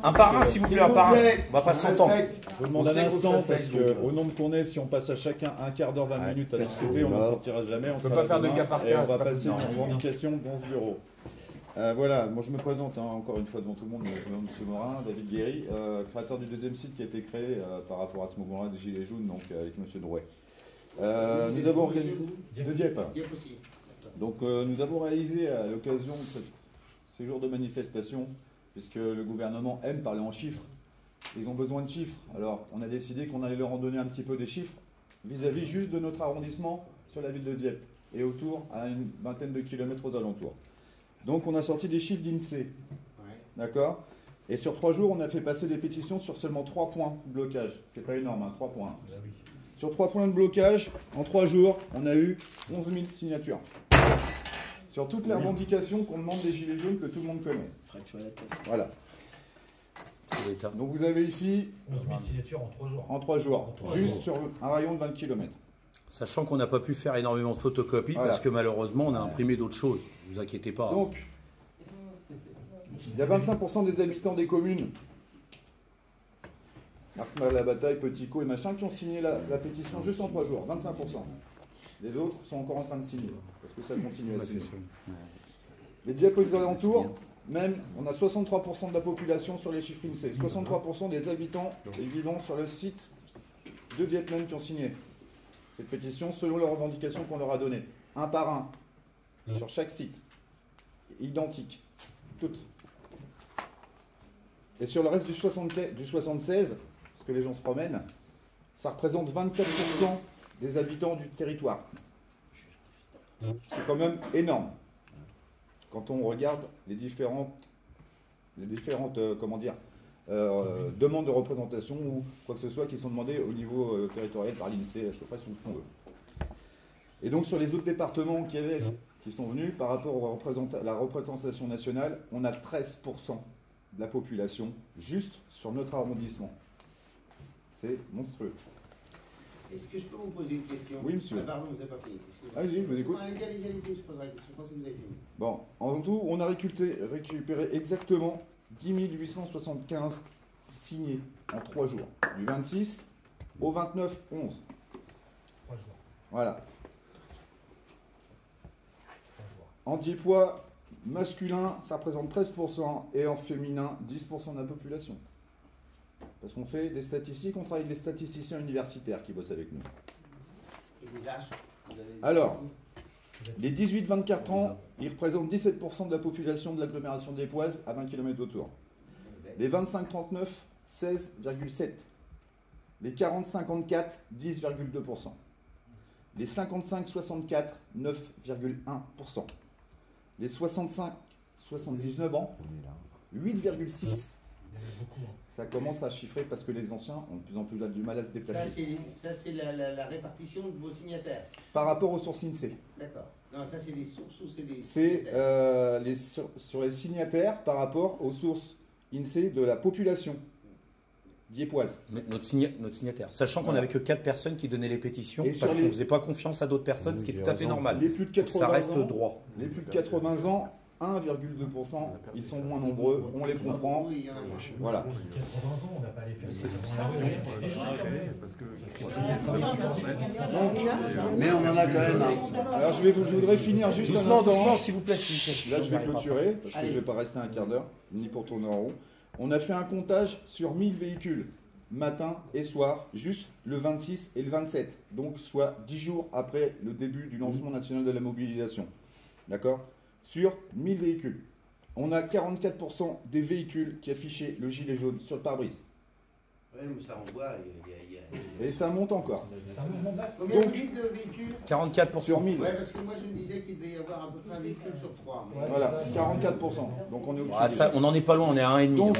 Un par un, s'il vous plaît, un par un. On va pas s'entendre. Je demande un instant parce qu'au nombre qu'on est, si on passe à chacun un quart d'heure, 20 minutes à discuter, on n'en sortira jamais. On ne peut pas faire de cas par cas. Et on va passer une revendication dans ce bureau. Voilà, moi je me présente encore une fois devant tout le monde, M. Morin, David Guéry, créateur du deuxième site qui a été créé par rapport à ce mouvement-là des Gilets jaunes, donc avec M. Drouet. Nous avons organisé de Dieppe. Donc nous avons réalisé à l'occasion de ces jours de manifestation, puisque le gouvernement aime parler en chiffres, ils ont besoin de chiffres. Alors on a décidé qu'on allait leur en donner un petit peu des chiffres vis-à-vis juste de notre arrondissement sur la ville de Dieppe et autour à une vingtaine de kilomètres aux alentours. Donc on a sorti des chiffres d'INSEE, d'accord? Et sur 3 jours, on a fait passer des pétitions sur seulement 3 points de blocage. C'est pas énorme, hein, 3 points. Sur 3 points de blocage, en 3 jours, on a eu 11 000 signatures. Sur toutes les revendications qu'on demande des Gilets jaunes que tout le monde connaît. Voilà. Donc vous avez ici 11 000 signatures en 3 jours. En 3 jours, juste sur un rayon de 20 km. Sachant qu'on n'a pas pu faire énormément de photocopies parce que malheureusement on a imprimé d'autres choses. Ne vous inquiétez pas. Donc, il y a 25% des habitants des communes, Marc-la-Bataille, Petit-Caux et machin, qui ont signé la pétition juste en 3 jours. 25%. Les autres sont encore en train de signer parce que ça continue à signer. Les diapositives alentours, même, on a 63% de la population sur les chiffres INSEE. 63% des habitants et vivants sur le site de Dieppe même qui ont signé cette pétition selon les revendications qu'on leur a données. Un par un, sur chaque site. Identiques. Toutes. Et sur le reste du 76, parce que les gens se promènent, ça représente 24% des habitants du territoire. C'est quand même énorme. Quand on regarde les différentes comment dire, demandes de représentation ou quoi que ce soit qui sont demandées au niveau territorial par l'INSEE, SOFAS ou ce qu'on veut. Et donc sur les autres départements qui sont venus, par rapport à la représentation nationale, on a 13% de la population juste sur notre arrondissement. C'est monstrueux. Est-ce que je peux vous poser une question? Oui, monsieur. Ah, pardon, vous n'avez pas fini. Allez-y, je vous écoute. Allez-y, je poserai la question. Je pense que vous avez fini. Bon, en tout, on a récupéré exactement 10 875 signés en 3 jours. Du 26 au 29-11. 3 jours. Voilà. En diépois masculin, ça représente 13% et en féminin, 10% de la population. Parce qu'on fait des statistiques, on travaille avec des statisticiens universitaires qui bossent avec nous. Et des âges? Alors, les 18-24 ans, ils représentent 17% de la population de l'agglomération diépoise à 20 km autour. Les 25-39, 16,7%. Les 40-54, 10,2%. Les 55-64, 9,1%. Les 65-79 ans, 8,6%. Ça commence à chiffrer parce que les anciens ont de plus en plus du mal à se déplacer. Ça, c'est la répartition de vos signataires. Par rapport aux sources INSEE. D'accord. Non, ça, c'est les sources ou c'est les C'est sur les signataires par rapport aux sources INSEE de la population diépoise. Notre signataire. Sachant qu'on n'avait que 4 personnes qui donnaient les pétitions parce qu'on ne faisait pas confiance à d'autres personnes, ce qui est tout à fait normal. Les plus de 80 ça reste ans, droit. Les plus de 80 ans, 1,2%, ils sont moins nombreux, on les comprend. Voilà. 80 ans, on n'a pas les faire. Mais on en a quand même. Alors je voudrais finir juste doucement, un instant. doucement, s'il vous plaît. Là, je vais clôturer parce que je ne vais pas rester un quart d'heure, ni pour tourner en rond. On a fait un comptage sur 1000 véhicules, matin et soir, juste le 26 et le 27. Donc, soit 10 jours après le début du lancement national de la mobilisation. D'accord? Sur 1000 véhicules. On a 44% des véhicules qui affichaient le gilet jaune sur le pare-brise. Oui, mais ça renvoie. Et ça monte encore. Combien vous dites de véhicules? 44% sur 1000. Oui, parce que moi je me disais qu'il devait y avoir à peu près un véhicule sur 3. Mais... Voilà, 44%. Donc on est au-dessus. Ah, ça, on n'en est pas loin, on est à 1,5. Donc,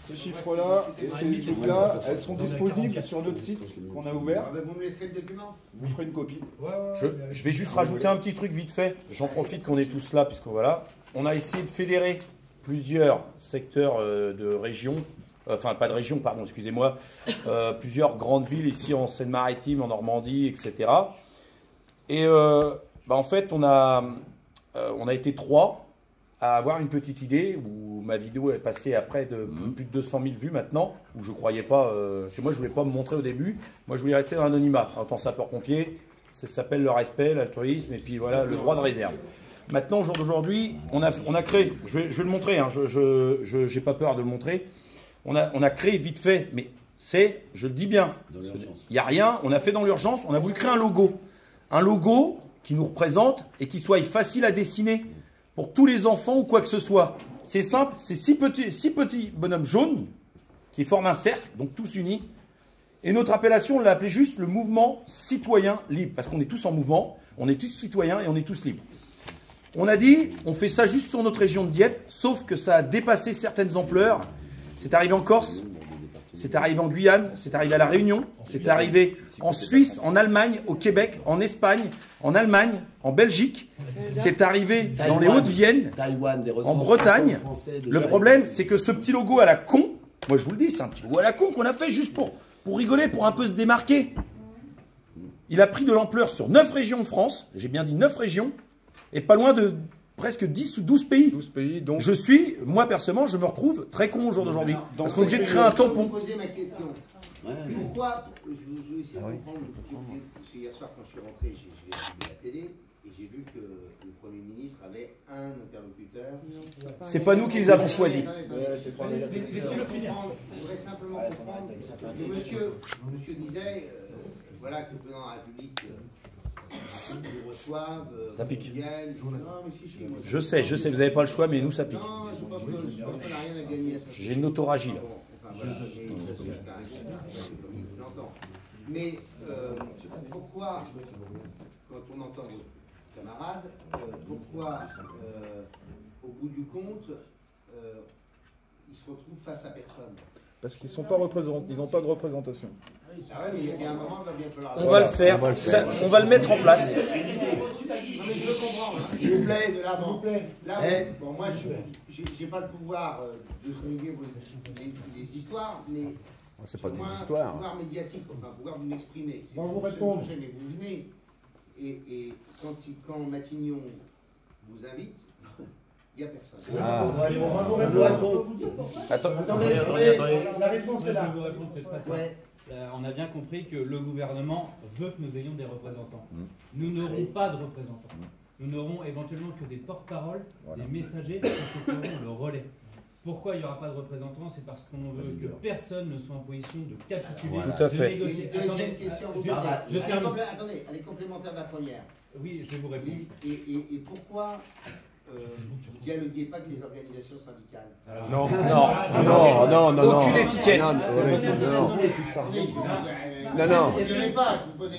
ces chiffres-là et ces listes-là, elles sont disponibles sur notre site qu'on a ouvert. Vous me laisserez le document? Vous ferez une copie. Je vais juste rajouter un petit truc vite fait. J'en profite qu'on est tous là, puisque voilà. On a essayé de fédérer plusieurs secteurs de régions enfin pas de région, pardon, excusez-moi, plusieurs grandes villes ici en Seine-Maritime, en Normandie, etc. Et en fait, on a été 3 à avoir une petite idée, où ma vidéo est passée à près de plus de 200 000 vues maintenant, où je ne croyais pas, chez moi je ne voulais pas me montrer au début, moi je voulais rester dans l'anonymat. En tant que sapeur-pompier, ça s'appelle le respect, l'altruisme, et puis voilà, le droit de réserve. Maintenant, au jour d'aujourd'hui, on a créé, je vais le montrer, hein, je n'ai pas peur de le montrer, on a créé vite fait, mais c'est, je le dis bien, il n'y a rien, on a fait dans l'urgence, on a voulu créer un logo qui nous représente et qui soit facile à dessiner pour tous les enfants ou quoi que ce soit. C'est simple, c'est 6 petits bonhommes jaunes qui forment un cercle, donc tous unis. Et notre appellation, on l'a appelé juste le mouvement citoyen libre, parce qu'on est tous en mouvement, on est tous citoyens et on est tous libres. On a dit, on fait ça juste sur notre région de Dieppe, sauf que ça a dépassé certaines ampleurs. C'est arrivé en Corse, c'est arrivé en Guyane, c'est arrivé à La Réunion, c'est arrivé en Suisse, en Allemagne, au Québec, en Espagne, en Allemagne, en Belgique, c'est arrivé dans les Hauts-de-Vienne, en Bretagne. Le problème, c'est que ce petit logo à la con, moi je vous le dis, c'est un petit logo à la con qu'on a fait juste pour rigoler, pour un peu se démarquer. Il a pris de l'ampleur sur 9 régions de France, j'ai bien dit 9 régions, et pas loin de presque 10 ou 12 pays. 12 pays, donc... Moi personnellement, je me retrouve très con au jour d'aujourd'hui. Parce qu'on est obligé de créer un tampon. Je vais poser ma question. Pourquoi, je vais essayer de comprendre, parce que hier soir quand je suis rentré, j'ai vu la télé, et j'ai vu que le Premier ministre avait un interlocuteur. C'est pas nous qui les avons choisis. Laissez-le finir. Je voudrais simplement comprendre, parce que monsieur disait, voilà, que le président de la République... nous reçoivent, ça pique. Viennent, non, mais si, moi, je sais, vous n'avez pas le choix, mais nous ça pique. Non, je pense qu'on n'a rien à gagner à ça. J'ai une autoragie là. Enfin voilà, mais pourquoi, quand on entend vos camarades, pourquoi, au bout du compte, ils se retrouvent face à personne? Parce qu'ils sont pas représentés, ils n'ont pas de représentation. Ah ouais, mais il y a un moment, il va bien falloir... On va le faire, on va le mettre en place. Je comprends, hein. S'il vous plaît, de l'avance. Là, bon, moi, je n'ai pas le pouvoir de régler des histoires, mais... C'est pas des histoires. Pouvoir médiatique, enfin, pouvoir vous m'exprimer. On va vous répondre. Mais vous venez, et quand Matignon vous invite... Il n'y a personne. Ah. On va vous répondre. Attendez, la réponse est là. Je vais vous répondre cette façon. Ouais. On a bien compris que le gouvernement veut que nous ayons des représentants. Nous n'aurons pas de représentants. Nous n'aurons éventuellement que des porte-paroles, des messagers qui se feront le relais. Pourquoi il n'y aura pas de représentants? C'est parce qu'on veut que personne ne soit en position de capituler, Tout à fait. De négocier. Deuxième question. Je termine. Attendez, elle est complémentaire de la première. Oui, je vais vous répondre. Et pourquoi vous ne dialoguez pas avec les organisations syndicales? Non. Aucune étiquette. Non.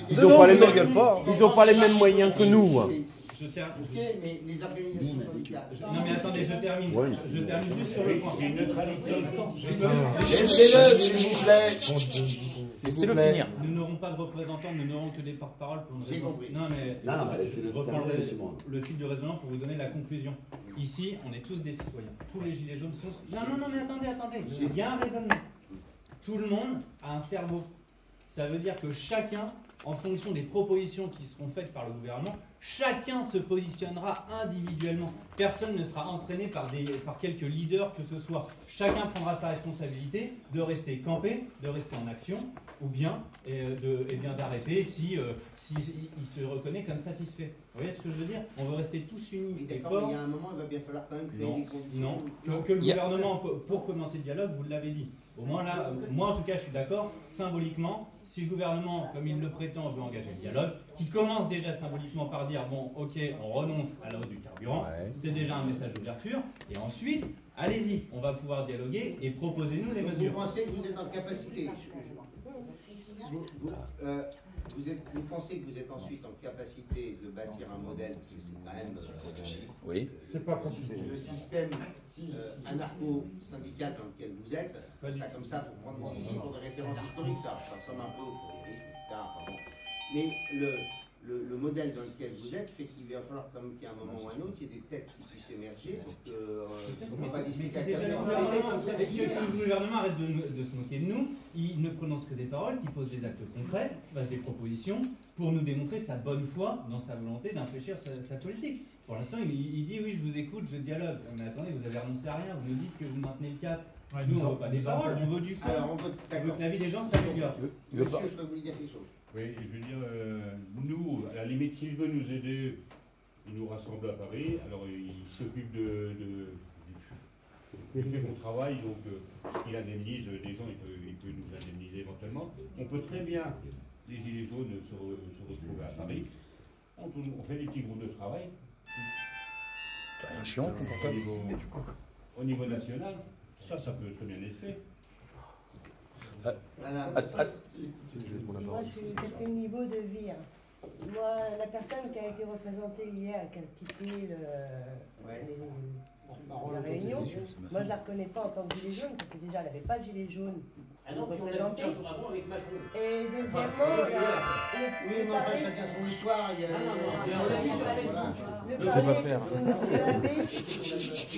Ils n'ont pas les mêmes moyens que nous. Ok, mais les organisations syndicales. Non, mais attendez, je termine. Je termine juste sur le point. C'est une neutralité. Laissez-le finir. Nous n'aurons pas de représentants, nous n'aurons que des porte-paroles pour nous compris. Non, mais je reprends le fil de raisonnement pour vous donner la conclusion. Ici, on est tous des citoyens. Tous les gilets jaunes sont... Non, mais attendez. Il y a un raisonnement. Tout le monde a un cerveau. Ça veut dire que chacun, en fonction des propositions qui seront faites par le gouvernement, chacun se positionnera individuellement. Personne ne sera entraîné par quelques leaders que ce soit. Chacun prendra sa responsabilité de rester campé, de rester en action, ou bien d'arrêter si il se reconnaît comme satisfait. Vous voyez ce que je veux dire? On veut rester tous unis et forts. Mais il y a un moment, il va bien falloir quand même créer des conditions. Non, que le gouvernement, pour commencer le dialogue, vous l'avez dit. Au moins là, moi en tout cas, je suis d'accord, symboliquement, si le gouvernement, comme il le prétend, veut engager le dialogue, qui commence déjà symboliquement par dire, bon, ok, on renonce à la hausse du carburant, c'est déjà un message d'ouverture, et ensuite, allez-y, on va pouvoir dialoguer et proposez-nous les mesures. Vous pensez que vous êtes en capacité, vous pensez que vous êtes ensuite en capacité de bâtir un modèle qui c'est quand même oui. C'est pas compliqué. Le système anarcho-syndical dans lequel vous êtes, ça comme ça pour prendre des pour des références historiques, ça ressemble un peu au terrorisme, etc. Enfin bon. Mais le modèle dans lequel vous êtes fait qu'il va falloir quand même qu'à un moment ou un autre, il y ait des têtes qui puissent émerger pour que on ne peut pas discuter à 4 ans. Le gouvernement arrête de se moquer de nous, il ne prononce que des paroles, il pose des actes concrets, il passe des propositions pour nous démontrer sa bonne foi dans sa volonté d'infléchir sa politique. Pour l'instant, il dit oui, je vous écoute, je dialogue. Mais attendez, vous avez renoncé à rien, vous nous dites que vous maintenez le cap. Nous, on ne veut pas des paroles, on veut du fond. Alors, on veut que la vie des gens s'améliore. Monsieur, je peux vous dire quelque chose. Oui, je veux dire, nous, à la limite, s'il veut nous aider, il nous rassemble à Paris. Alors, il s'occupe du fait qu'on travaille, donc s'il indemnise des gens, il peut nous indemniser éventuellement. On peut très bien, les Gilets jaunes, se retrouver à Paris. On fait des petits groupes de travail. C'est rien chiant, au niveau national, ça peut très bien être fait. Moi, je suis quelqu'un de niveau de Vire. Moi, la personne qui a été représentée hier, qui a quitté la réunion, moi, je ne la reconnais pas en tant que gilet jaune, parce que déjà, elle n'avait pas de gilet jaune. Ah non, puis on l'a vu 15 jours avant avec Macron. Et deuxièmement, oui, mais enfin, chacun son histoire. Il y a... C'est pas faire.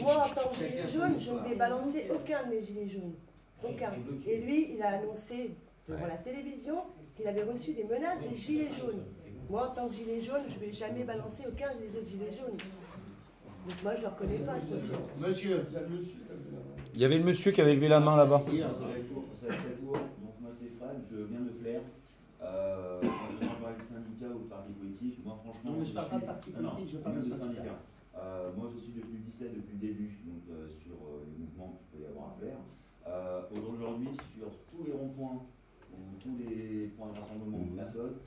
Moi, en tant que gilet jaune, je ne vais balancer aucun de mes gilets jaunes. Aucun. Et lui, il a annoncé devant la télévision qu'il avait reçu des menaces des gilets jaunes. Moi, en tant que gilet jaune, je ne vais jamais balancer aucun des autres gilets jaunes. Donc moi, je ne le reconnais pas, ce monsieur. Monsieur. Il y avait le monsieur qui avait levé la main là-bas. Ça va être très court. Donc moi, c'est Fred, je viens de Flers. Quand je parle du syndicat ou de parti politique, moi, franchement... Non, mais je ne parle pas de parti politique, je parle de syndicat. Moi, je suis depuis le 17, depuis le début, donc sur les mouvements qu'il peut y avoir à faire. Aujourd'hui, sur tous les ronds-points ou tous les points de rassemblement de la zone,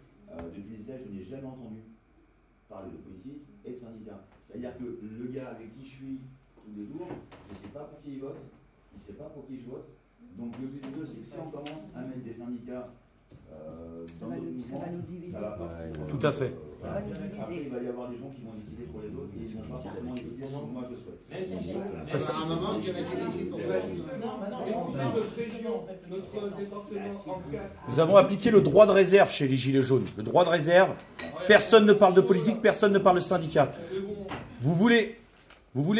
depuis le 16, je n'ai jamais entendu parler de politique et de syndicat. C'est-à-dire que le gars avec qui je suis tous les jours, je ne sais pas pour qui il vote, il ne sait pas pour qui je vote. Donc le but du jeu, c'est que si on commence à mettre des syndicats dans notre mouvement, ça va pas. Tout à fait. Après, il va y avoir des gens qui vont décider pour les autres et ils ne vont pas forcément décider ce que moi je souhaite. Ça sera un moment qui va être décidé pour moi. Nous avons appliqué le droit de réserve chez les Gilets jaunes. Le droit de réserve, personne ne parle de politique, personne ne parle de syndicat. Vous voulez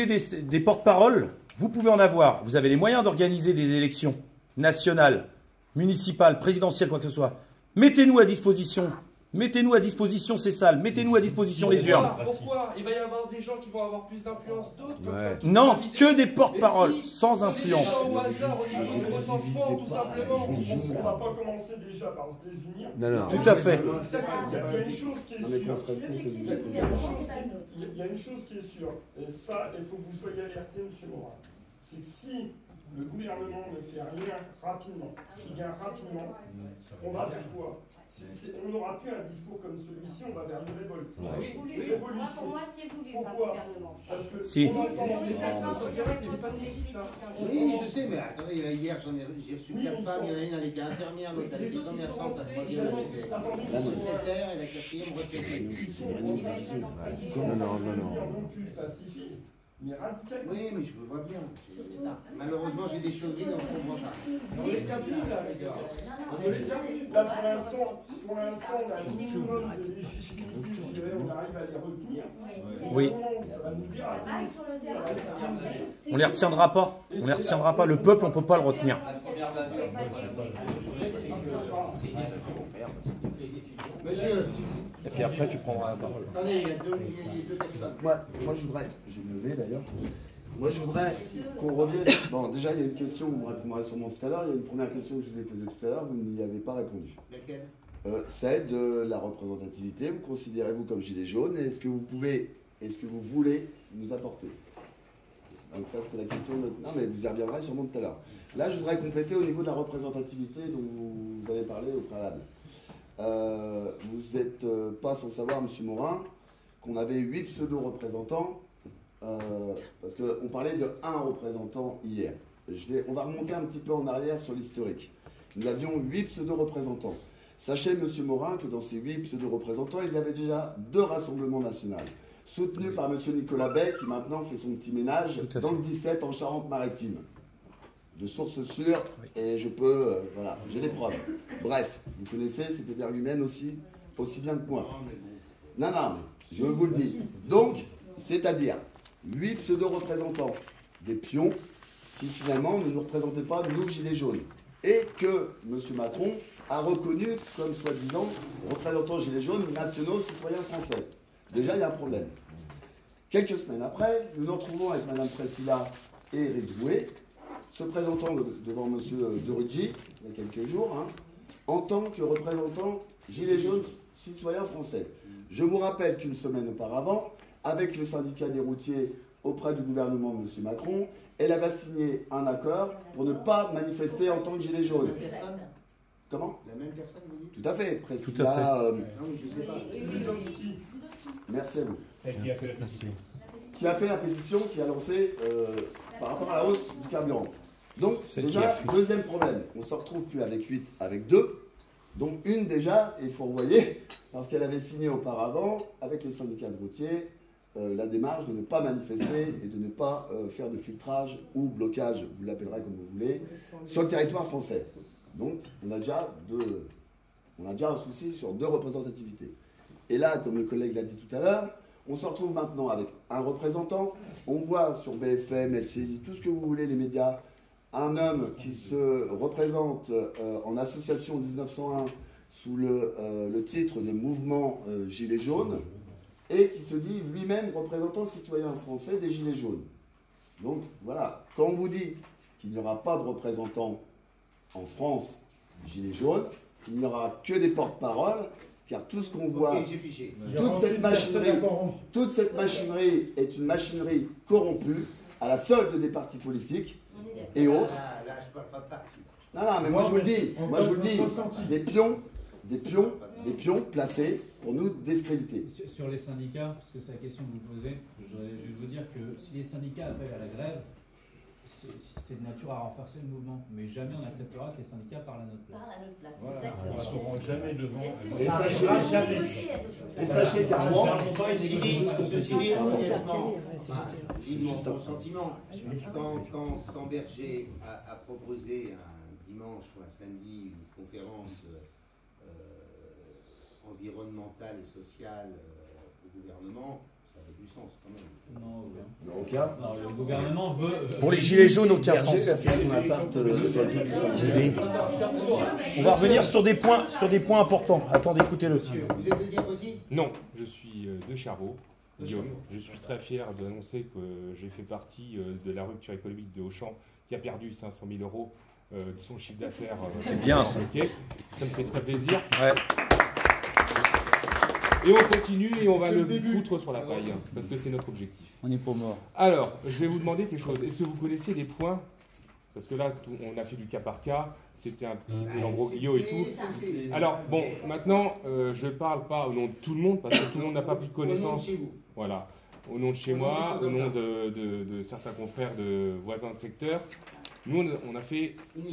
des porte-paroles, vous pouvez en avoir. Vous avez les moyens d'organiser des élections nationales, municipales, présidentielles, quoi que ce soit. Mettez-nous à disposition. Mettez-nous à disposition ces salles, mettez-nous à disposition les urnes. Pourquoi? Il va y avoir des gens qui vont avoir plus d'influence d'autres. Non, que des porte-paroles, sans influence. Au hasard, au niveau du recensement, tout simplement. On ne va pas commencer déjà par se désunir. Non. Tout à fait. Il y a une chose qui est sûre. Il y a une chose qui est sûre, et ça, il faut que vous soyez alertés, M. Morin. C'est que si le gouvernement ne fait rien rapidement, qui vient rapidement, on va vers quoi? On n'aura plus un discours comme celui-ci, on va vers une révolte. C'est voulu. Pour moi, c'est voulu par le gouvernement. Parce que si. Oui, je sais, mais attendez, hier, j'ai reçu 4 femmes, il y en a une, elle était infirmière, l'autre, elle était commerçante, la troisième, elle était secrétaire, et la quatrième, retraitée. Non pacifiste, mais radical. Oui, mais je vois bien. Malheureusement, j'ai des cheveux, donc je comprends ça. On l'a déjà vu, là, les gars. On l'a déjà vu. Là, pour l'instant, on a un minimum de légitimité, je dirais, on arrive à les retenir. Oui. Ça va nous dire On les retiendra pas. On les retiendra pas. Le peuple, on peut pas le retenir. Monsieur. Et puis après, tu prendras la parole. Attendez, il y a deux personnes. Moi, je voudrais, je vais me lever d'ailleurs. Moi, je voudrais qu'on revienne. Bon, déjà, il y a une question, vous me répondrez sûrement tout à l'heure. Il y a une première question que je vous ai posée tout à l'heure, vous n'y avez pas répondu. Laquelle? Celle de la représentativité. Vous considérez-vous comme gilet jaune et est-ce que vous voulez nous apporter? Donc ça, c'était la question. Non, mais vous y reviendrez sûrement tout à l'heure. Là, je voudrais compléter au niveau de la représentativité dont vous avez parlé au préalable. Vous n'êtes pas sans savoir, M. Morin, qu'on avait 8 pseudo-représentants, parce qu'on parlait de 1 représentant hier. On va remonter un petit peu en arrière sur l'historique. Nous avions 8 pseudo-représentants. Sachez, M. Morin, que dans ces 8 pseudo-représentants, il y avait déjà 2 rassemblements nationaux, soutenus par M. Nicolas Bay, qui maintenant fait son petit ménage dans le 17 en Charente-Maritime. De sources sûres, et je peux, voilà, j'ai les preuves. Bref, vous connaissez, c'était énergumène aussi bien que moi. Non, non, je vous le dis. Donc, c'est-à-dire 8 pseudo-représentants des pions qui finalement ne nous représentaient pas, nous, Gilets jaunes. Et que M. Macron a reconnu comme soi-disant représentants Gilets jaunes nationaux citoyens français. Déjà, il y a un problème. Quelques semaines après, nous nous retrouvons avec Mme Priscilla et Éric Bouet, se présentant devant M. De Rugy, il y a quelques jours, hein, en tant que représentant Gilets jaunes citoyens français. Je vous rappelle qu'une semaine auparavant, avec le syndicat des routiers auprès du gouvernement de M. Macron, elle avait signé un accord pour ne pas manifester en tant que Gilets jaunes. Comment? La même personne, vous dites? Tout à fait, Priscilla. Tout à fait. Non, mais je sais pas. Merci à vous. Celle qui a fait la pétition. Qui a fait la pétition, qui a lancé par rapport à la hausse du carburant. Donc, déjà, deuxième problème. On ne se retrouve plus avec 8, avec 2. Donc, une déjà, il faut revoyer, parce qu'elle avait signé auparavant, avec les syndicats de routiers, la démarche de ne pas manifester et de ne pas faire de filtrage ou blocage, vous l'appellerez comme vous voulez, sur le territoire français. Donc, on a déjà un souci sur 2 représentativités. Et là, comme le collègue l'a dit tout à l'heure, on se retrouve maintenant avec un représentant. On voit sur BFM, LCI, tout ce que vous voulez, les médias, un homme qui se représente en association 1901 sous le titre de mouvement Gilets jaunes et qui se dit lui-même représentant citoyen français des Gilets jaunes. Donc voilà, quand on vous dit qu'il n'y aura pas de représentants en France Gilets jaunes, il n'y aura que des porte-paroles, car tout ce qu'on voit, toute cette machinerie est une machinerie corrompue à la solde des partis politiques et autres. Là, je parle pas de parti. Non, non, mais moi je vous le dis, des pions placés pour nous discréditer. Sur les syndicats, parce que c'est la question que vous posez, je voudrais juste vous dire que si les syndicats appellent à la grève, c'est de nature à renforcer le mouvement, mais jamais on acceptera que les syndicats parlent à notre place. Parlent à notre place, Voilà, exactement. on ne se rend jamais devant. Et sachez qu'à moi, mon sentiment, quand Berger a proposé un dimanche ou un samedi une conférence environnementale et sociale au gouvernement, ça avait du sens quand même. Non, aucun. Non, le gouvernement veut... Pour les Gilets jaunes, aucun sens. On va revenir sur des points importants. Attendez, écoutez-le. Vous êtes de dire aussi? Non, je suis de Cherbourg, Guillaume. Je suis très fier d'annoncer que j'ai fait partie de la rupture économique de Auchan qui a perdu 500 000 euros de son chiffre d'affaires. C'est bien ça. Ça me fait très plaisir. Ouais. Et on continue et on va le foutre sur la paille, parce que c'est notre objectif. On n'est pas mort. Alors, je vais vous demander quelque chose. Est-ce que vous connaissez les points? Parce que là, on a fait du cas par cas, c'était un petit peu l'embroglio et tout. Alors, bon, maintenant, je ne parle pas au nom de tout le monde, parce que tout le monde n'a pas pris connaissance. Voilà. Au nom de chez moi, au nom de certains confrères de voisins de secteur. Nous, on a fait une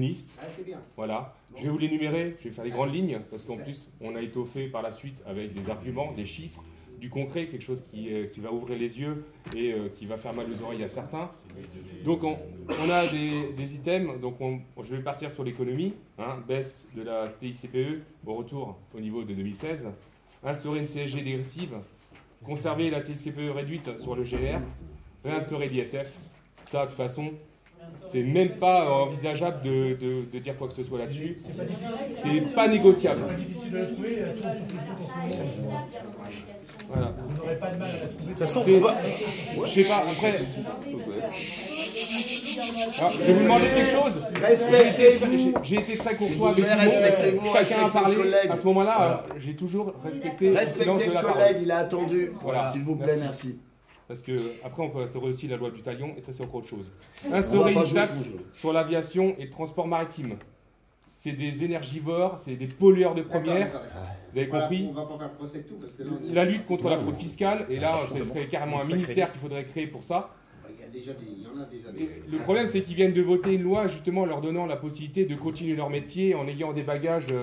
liste. Ah, c'est bien. Voilà. Je vais vous l'énumérer, je vais faire les grandes lignes, parce qu'en plus, on a étoffé par la suite avec des arguments, des chiffres, du concret, quelque chose qui va ouvrir les yeux et qui va faire mal aux oreilles à certains. Donc, on a des items, donc je vais partir sur l'économie, hein, baisse de la TICPE au retour au niveau de 2016, instaurer une CSG dégressive, conserver la TICPE réduite sur le GNR, réinstaurer l'ISF. Ça, de toute façon, c'est même pas envisageable de dire quoi que ce soit là-dessus. C'est pas négociable. C'est pas difficile de la trouver, elle tourne sur Facebook en ce moment. Voilà. Vous n'aurez pas de mal à la trouver. De toute façon, je sais pas, après. Alors, je vais vous demander quelque chose. J'ai été très courtois avec tout le monde. Chacun a parlé. À ce moment-là, j'ai toujours respecté le silence de la parole. Respectez le collègue, il a attendu. Voilà. S'il vous plaît, merci. Parce que après on peut instaurer aussi la loi du talion et ça c'est encore autre chose. Instaurer une taxe sur l'aviation et le transport maritime. C'est des énergivores, c'est des pollueurs de première. Vous avez compris? On va pas faire le procès de tout parce que là, la lutte contre la fraude fiscale, et là ce serait carrément un ministère qu'il faudrait créer pour ça. il y en a déjà des... Le problème c'est qu'ils viennent de voter une loi justement leur donnant la possibilité de continuer leur métier en ayant des bagages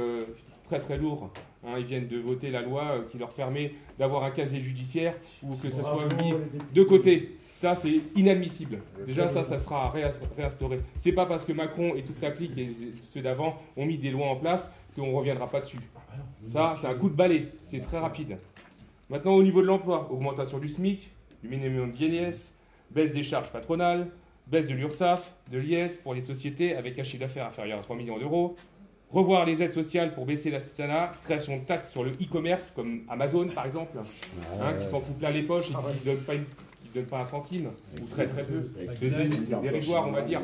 très très lourds. Hein, ils viennent de voter la loi qui leur permet d'avoir un casier judiciaire ou que ça soit mis de côté. Ça, c'est inadmissible. Déjà, ça sera réinstauré. C'est pas parce que Macron et toute sa clique et ceux d'avant ont mis des lois en place qu'on ne reviendra pas dessus. Ça, c'est un coup de balai. C'est très rapide. Maintenant, au niveau de l'emploi, augmentation du SMIC, du minimum vieillesse, baisse des charges patronales, baisse de l'URSSAF, de l'IS pour les sociétés avec un chiffre d'affaires inférieur à 3 millions d'euros, revoir les aides sociales pour baisser l'assistanat, création de taxes sur le e-commerce, comme Amazon par exemple, qui s'en fout plein les poches et qui ne donnent pas un centime, ou très très peu. C'est dérisoire, on va dire.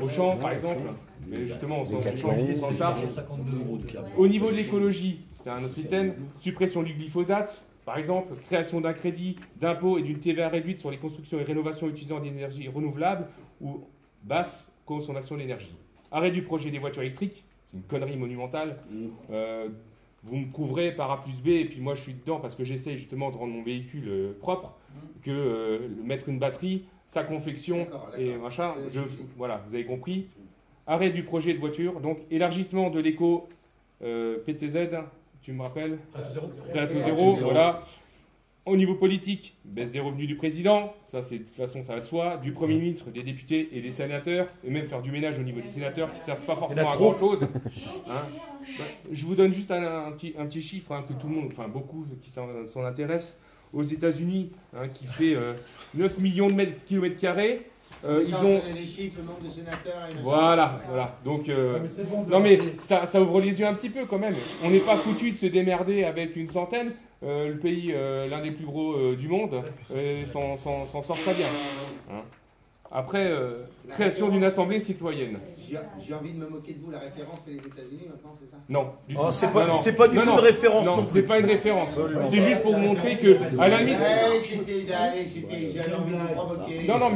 Auchan, par exemple, mais justement, on s'en charge. Au niveau de l'écologie, c'est un autre item, suppression du glyphosate, par exemple, création d'un crédit d'impôt et d'une TVA réduite sur les constructions et rénovations utilisant des énergies renouvelables ou basse consommation d'énergie. Arrêt du projet des voitures électriques, c'est une connerie monumentale. Vous me prouverez par A plus B, et puis moi je suis dedans parce que j'essaye justement de rendre mon véhicule propre, que mettre une batterie, sa confection et machin, voilà, vous avez compris. Arrêt du projet de voiture, donc élargissement de l'éco PTZ, tu me rappelles? Prêt à taux zéro, voilà. Au niveau politique, baisse des revenus du président, ça c'est de toute façon ça va de soi, du Premier ministre, des députés et des sénateurs, et même faire du ménage au niveau des sénateurs qui ne servent pas forcément à grand chose. Je vous donne juste un petit chiffre que tout le monde, enfin beaucoup qui s'en intéressent. Aux États-Unis, qui fait 9 millions de kilomètres carrés. Ils ont les chiffres, le nombre de sénateurs. Voilà. Donc, non mais ça ouvre les yeux un petit peu quand même. On n'est pas foutu de se démerder avec une centaine. Le pays, l'un des plus gros du monde, s'en sort très bien. Après, création d'une assemblée citoyenne. J'ai envie de me moquer de vous. La référence, c'est les États-Unis maintenant, c'est ça? Non, du tout. C'est pas du tout une référence. Non, c'est pas une référence. C'est juste pour vous montrer que, à la limite. J'avais envie de vous provoquer. Non,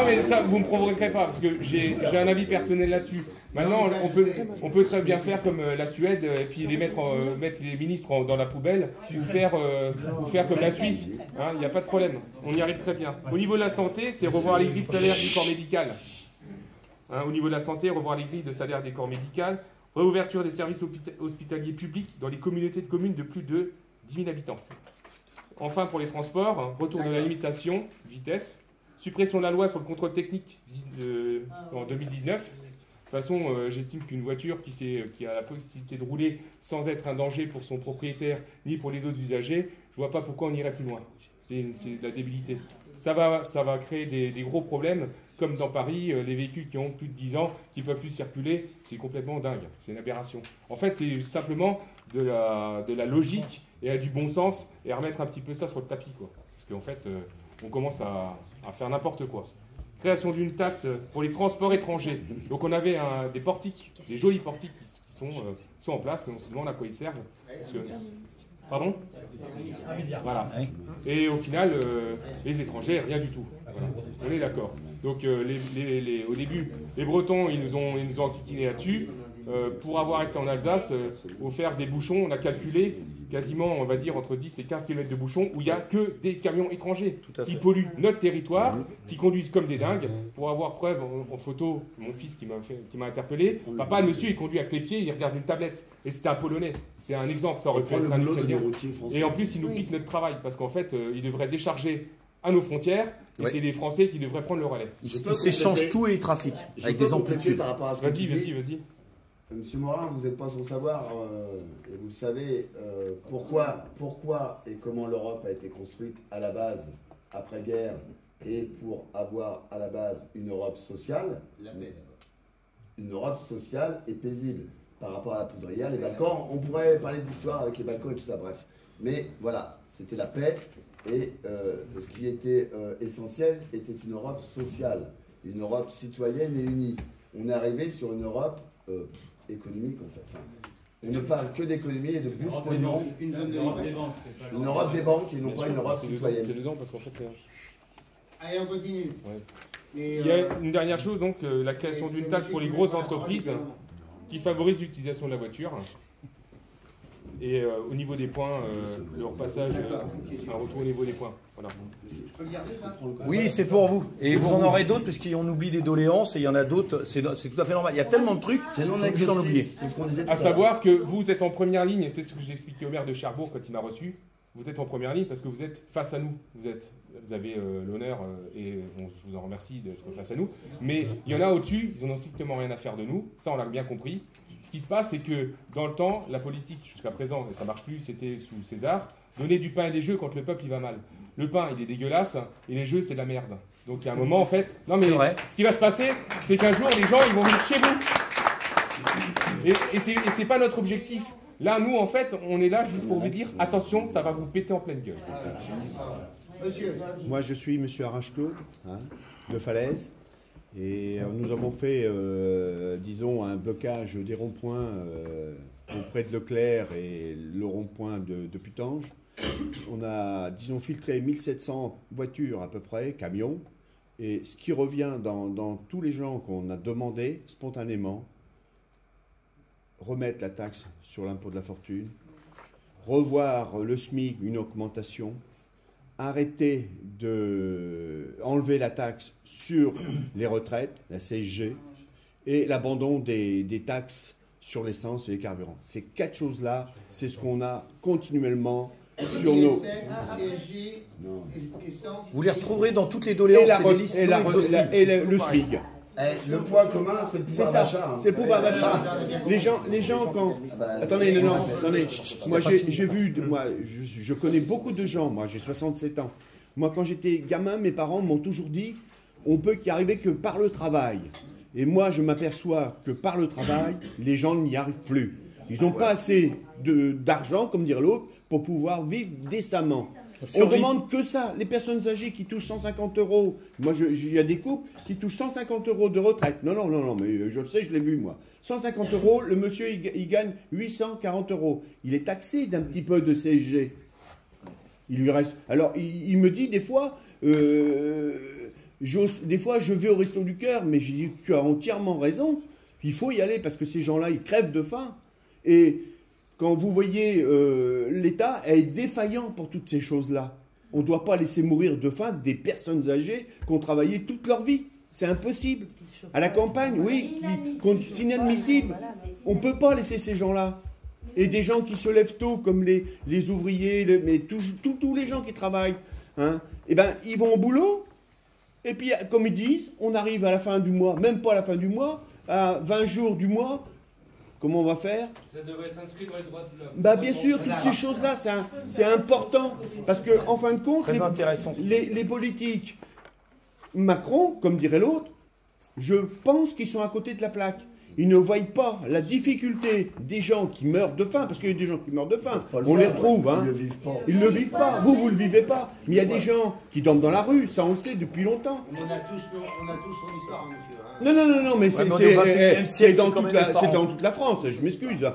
mais ça, vous me provoquerez pas, parce que j'ai un avis personnel là-dessus. Maintenant, on peut très bien faire comme la Suède, et puis mettre les ministres dans la poubelle, ou faire comme la Suisse. Il n'y a pas de problème. On y arrive très bien. Au niveau de la santé, c'est revoir les grilles de salaire du corps médical. Au niveau de la santé, revoir les grilles de salaire des corps médicaux. Réouverture des services hospitaliers publics dans les communautés de communes de plus de 10 000 habitants. Enfin, pour les transports, retour de la limitation vitesse. Suppression de la loi sur le contrôle technique en 2019. De toute façon, j'estime qu'une voiture qui a la possibilité de rouler sans être un danger pour son propriétaire ni pour les autres usagers, je ne vois pas pourquoi on irait plus loin. C'est de la débilité. Ça va créer des gros problèmes, comme dans Paris, les véhicules qui ont plus de 10 ans, qui ne peuvent plus circuler, c'est complètement dingue. C'est une aberration. En fait, c'est simplement de la logique et du bon sens, et à remettre un petit peu ça sur le tapis, quoi. Parce qu'en fait, on commence à faire n'importe quoi. Création d'une taxe pour les transports étrangers. Donc on avait des portiques, des jolis portiques qui sont en place, mais on se demande à quoi ils servent. Parce que... Pardon? Voilà. Et au final, les étrangers, rien du tout. Voilà. On est d'accord. Donc au début, les Bretons, ils nous ont enquiquinés là-dessus. Pour avoir été en Alsace, pour faire des bouchons, on a calculé quasiment, on va dire, entre 10 et 15 km de bouchons où il n'y a que des camions étrangers qui polluent notre territoire, qui conduisent comme des dingues. Pour avoir preuve en photo, mon fils qui m'a interpellé, papa, le monsieur, il conduit avec les pieds, il regarde une tablette. Et c'était un Polonais. C'est un exemple, ça aurait pu être un Ukrainien. Et en plus, il nous pique notre travail, parce qu'en fait, il devrait décharger à nos frontières, et c'est les Français qui devraient prendre le relais. Ils s'échangent tout et ils trafiquent, avec des amplitudes. Par rapport à ce que tu dis. Vas-y. Monsieur Morin, vous n'êtes pas sans savoir, et vous savez pourquoi et comment l'Europe a été construite à la base, après-guerre, et pour avoir à la base une Europe sociale. Une Europe sociale et paisible. Par rapport à la poudrière, les Balkans, on pourrait parler d'histoire avec les Balkans et tout ça, bref. Mais voilà, c'était la paix, et ce qui était essentiel était une Europe sociale, une Europe citoyenne et unie. On est arrivé sur une Europe économique, en fait. Enfin, on ne parle que d'économie et de bouffe pognon. Une Europe des banques et non pas une Europe citoyenne. C'est dedans parce qu'en fait... Allez, on continue. Il y a une dernière chose, donc, la création d'une taxe pour les grosses entreprises qui favorise l'utilisation de la voiture. Et au niveau des points, le repassage, un retour au niveau des points. Voilà. Oui, c'est pour vous. Et vous en aurez d'autres, parce qu'on oublie des doléances, et il y en a d'autres, c'est tout à fait normal. Il y a tellement de trucs, c'est non exhaustif. C'est ce qu'on disait tout à savoir que vous êtes en première ligne, et c'est ce que j'ai expliqué au maire de Cherbourg quand il m'a reçu. Vous êtes en première ligne parce que vous êtes face à nous. Vous avez l'honneur, et je vous en remercie d'être face à nous. Mais il y en a au-dessus, ils n'en ont strictement rien à faire de nous. Ça, on l'a bien compris. Ce qui se passe, c'est que dans le temps, la politique, jusqu'à présent, et ça ne marche plus, c'était sous César, donner du pain et des jeux quand le peuple il va mal. Le pain il est dégueulasse et les jeux c'est de la merde. Donc il y a un moment en fait, non mais ce qui va se passer, c'est qu'un jour les gens ils vont venir chez vous. Et c'est pas notre objectif. Là nous en fait on est là juste pour vous dire attention, ça va vous péter en pleine gueule. Monsieur. Moi je suis monsieur Arrache-Claude, de Falaise. Et nous avons fait, disons, un blocage des ronds-points auprès de Leclerc et le rond-point de Putange. On a, disons, filtré 1700 voitures à peu près, camions. Et ce qui revient dans tous les gens qu'on a demandé spontanément, remettre la taxe sur l'impôt de la fortune, revoir le SMIC, une augmentation, arrêter d'enlever la taxe sur les retraites, la CSG, et l'abandon des taxes sur l'essence et les carburants. Ces 4 choses-là, c'est ce qu'on a continuellement sur nos... CSG, essence... Vous les retrouverez dans toutes les doléances et les listes non exhaustives. Et le SMIC. Le point commun, c'est le pouvoir d'achat. C'est le pouvoir d'achat. Les gens quand... Attendez, non, attendez. Moi, j'ai vu... Moi, je connais beaucoup de gens. Moi, j'ai 67 ans. Moi, quand j'étais gamin, mes parents m'ont toujours dit on peut y arriver que par le travail. Et moi, je m'aperçois que par le travail, les gens n'y arrivent plus. Ils n'ont pas assez d'argent, comme dirait l'autre, pour pouvoir vivre décemment. On demande que ça. Les personnes âgées qui touchent 150 €. Moi, il y a des couples qui touchent 150 € de retraite. Non, mais je le sais, je l'ai vu, moi. 150 €, le monsieur, il gagne 840 €. Il est taxé d'un petit peu de CSG. Il lui reste... Alors, il me dit des fois, je vais au Resto du Cœur, mais j'ai dit, tu as entièrement raison. Il faut y aller parce que ces gens-là, ils crèvent de faim. Et quand vous voyez l'État est défaillant pour toutes ces choses-là. On ne doit pas laisser mourir de faim des personnes âgées qui ont travaillé toute leur vie. C'est impossible. À la campagne, oui, c'est inadmissible. On ne peut pas laisser ces gens-là. Et des gens qui se lèvent tôt, comme les ouvriers, mais tous les gens qui travaillent, eh ben, ils vont au boulot. Et puis, comme ils disent, on arrive à la fin du mois, même pas à la fin du mois, à 20 jours du mois. Comment on va faire? Ça devrait être inscrit dans les droits de l'homme. Bah bien sûr, toutes ces choses-là, c'est important. Parce qu'en fin de compte, les politiques, Macron, comme dirait l'autre, je pense qu'ils sont à côté de la plaque. Ils ne voient pas la difficulté des gens qui meurent de faim, parce qu'il y a des gens qui meurent de faim. On les retrouve. Ils ne le vivent pas. Ils ne le vivent pas. Vous ne le vivez pas. Mais il y a des gens qui dorment dans la rue, ça on le sait depuis longtemps. On a tous son histoire, monsieur. Non, mais c'est dans toute la France, je m'excuse.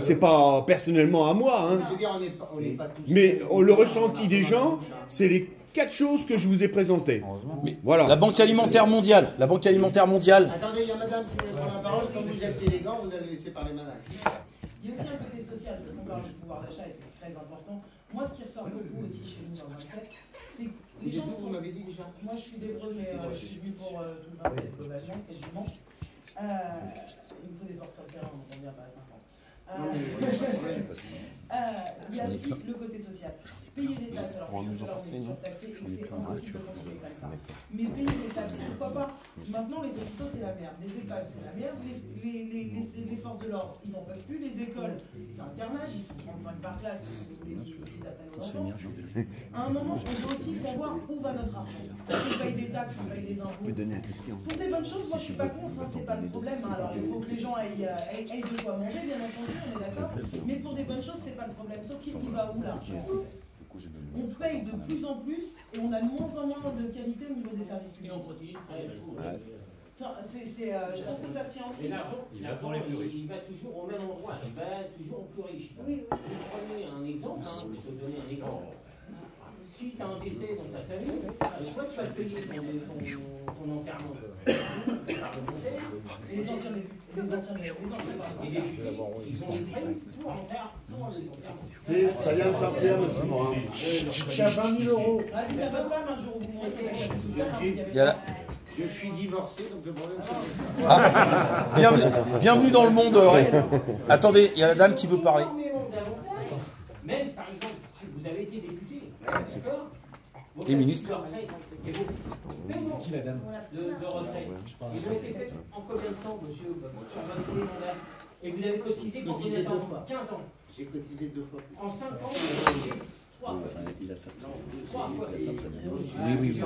C'est pas personnellement à moi. Je veux dire, on n'est pas tous... Mais le ressenti des gens, c'est les 4 choses que je vous ai présentées. Voilà. La Banque alimentaire mondiale. Attendez, il y a madame qui prend la parole. Comme vous êtes élégant, vous allez laisser parler madame. Il y a aussi un côté social, parce qu'on parle du pouvoir d'achat et c'est très important. Moi, ce qui ressort beaucoup aussi chez nous dans le 27, c'est que les gens sont... Vous m'avez dit déjà. Moi, je suis d'Évreux, mais je suis venu pour tout le 27 globalement, quasiment. Il me faut des forces sur le terrain, donc on ne vient pas à 5 ans. Il y a aussi le côté social. Payer des taxes, alors on est surtaxé et c'est impossible de fonctionner comme ça. Mais payer des taxes, pourquoi pas? Maintenant, les hôpitaux, c'est la merde. Les EHPAD, c'est la merde. Les forces de l'ordre, ils n'en peuvent plus. Les écoles, c'est un carnage. Ils sont 35 par classe. Vous voulez qu'ils apprennent aux enfants. À un moment, on doit aussi savoir où va notre argent. On paye des taxes, on paye des impôts. Pour des bonnes choses, moi, je ne suis pas contre. C'est pas le problème. Alors, il faut que les gens aient de quoi manger, bien entendu, on est d'accord. Mais pour des bonnes choses, c'est pas le problème. Sauf qu'il va où l'argent? On paye de plus en plus et on a de moins en moins de qualité au niveau des services publics. Et on continue de travailler. Je pense que ça se tient aussi. Et l'argent, il va toujours au même endroit, il va toujours au plus riche. Oui. Prenez un exemple, je vais te donner un exemple. Si tu as un décès dans ta famille, toi tu vas te payer ton enterrement parlementaire. Les anciens députés. Les députés, ils ont des frais pour enterrer. Ça vient de sortir, monsieur Morin. Il y a 20 000 €. Ah, il y a votre femme un jour, vous montrez. Je suis divorcé, donc le problème c'est... Ah, bienvenue dans le monde. Attendez, il y a la dame qui veut parler. Même par exemple, si vous avez été député, d'accord? Et ministre. C'est qui la dame de retraite? Ils ont été faits en combien de temps, monsieur, sur votre mandat? Et vous avez cotisé quand vous êtes enfant, 15 ans. J'ai cotisé 2 fois. En 5 ans, vous avez cotisé 3 fois. Il a ça. 3 fois. Oui, mais il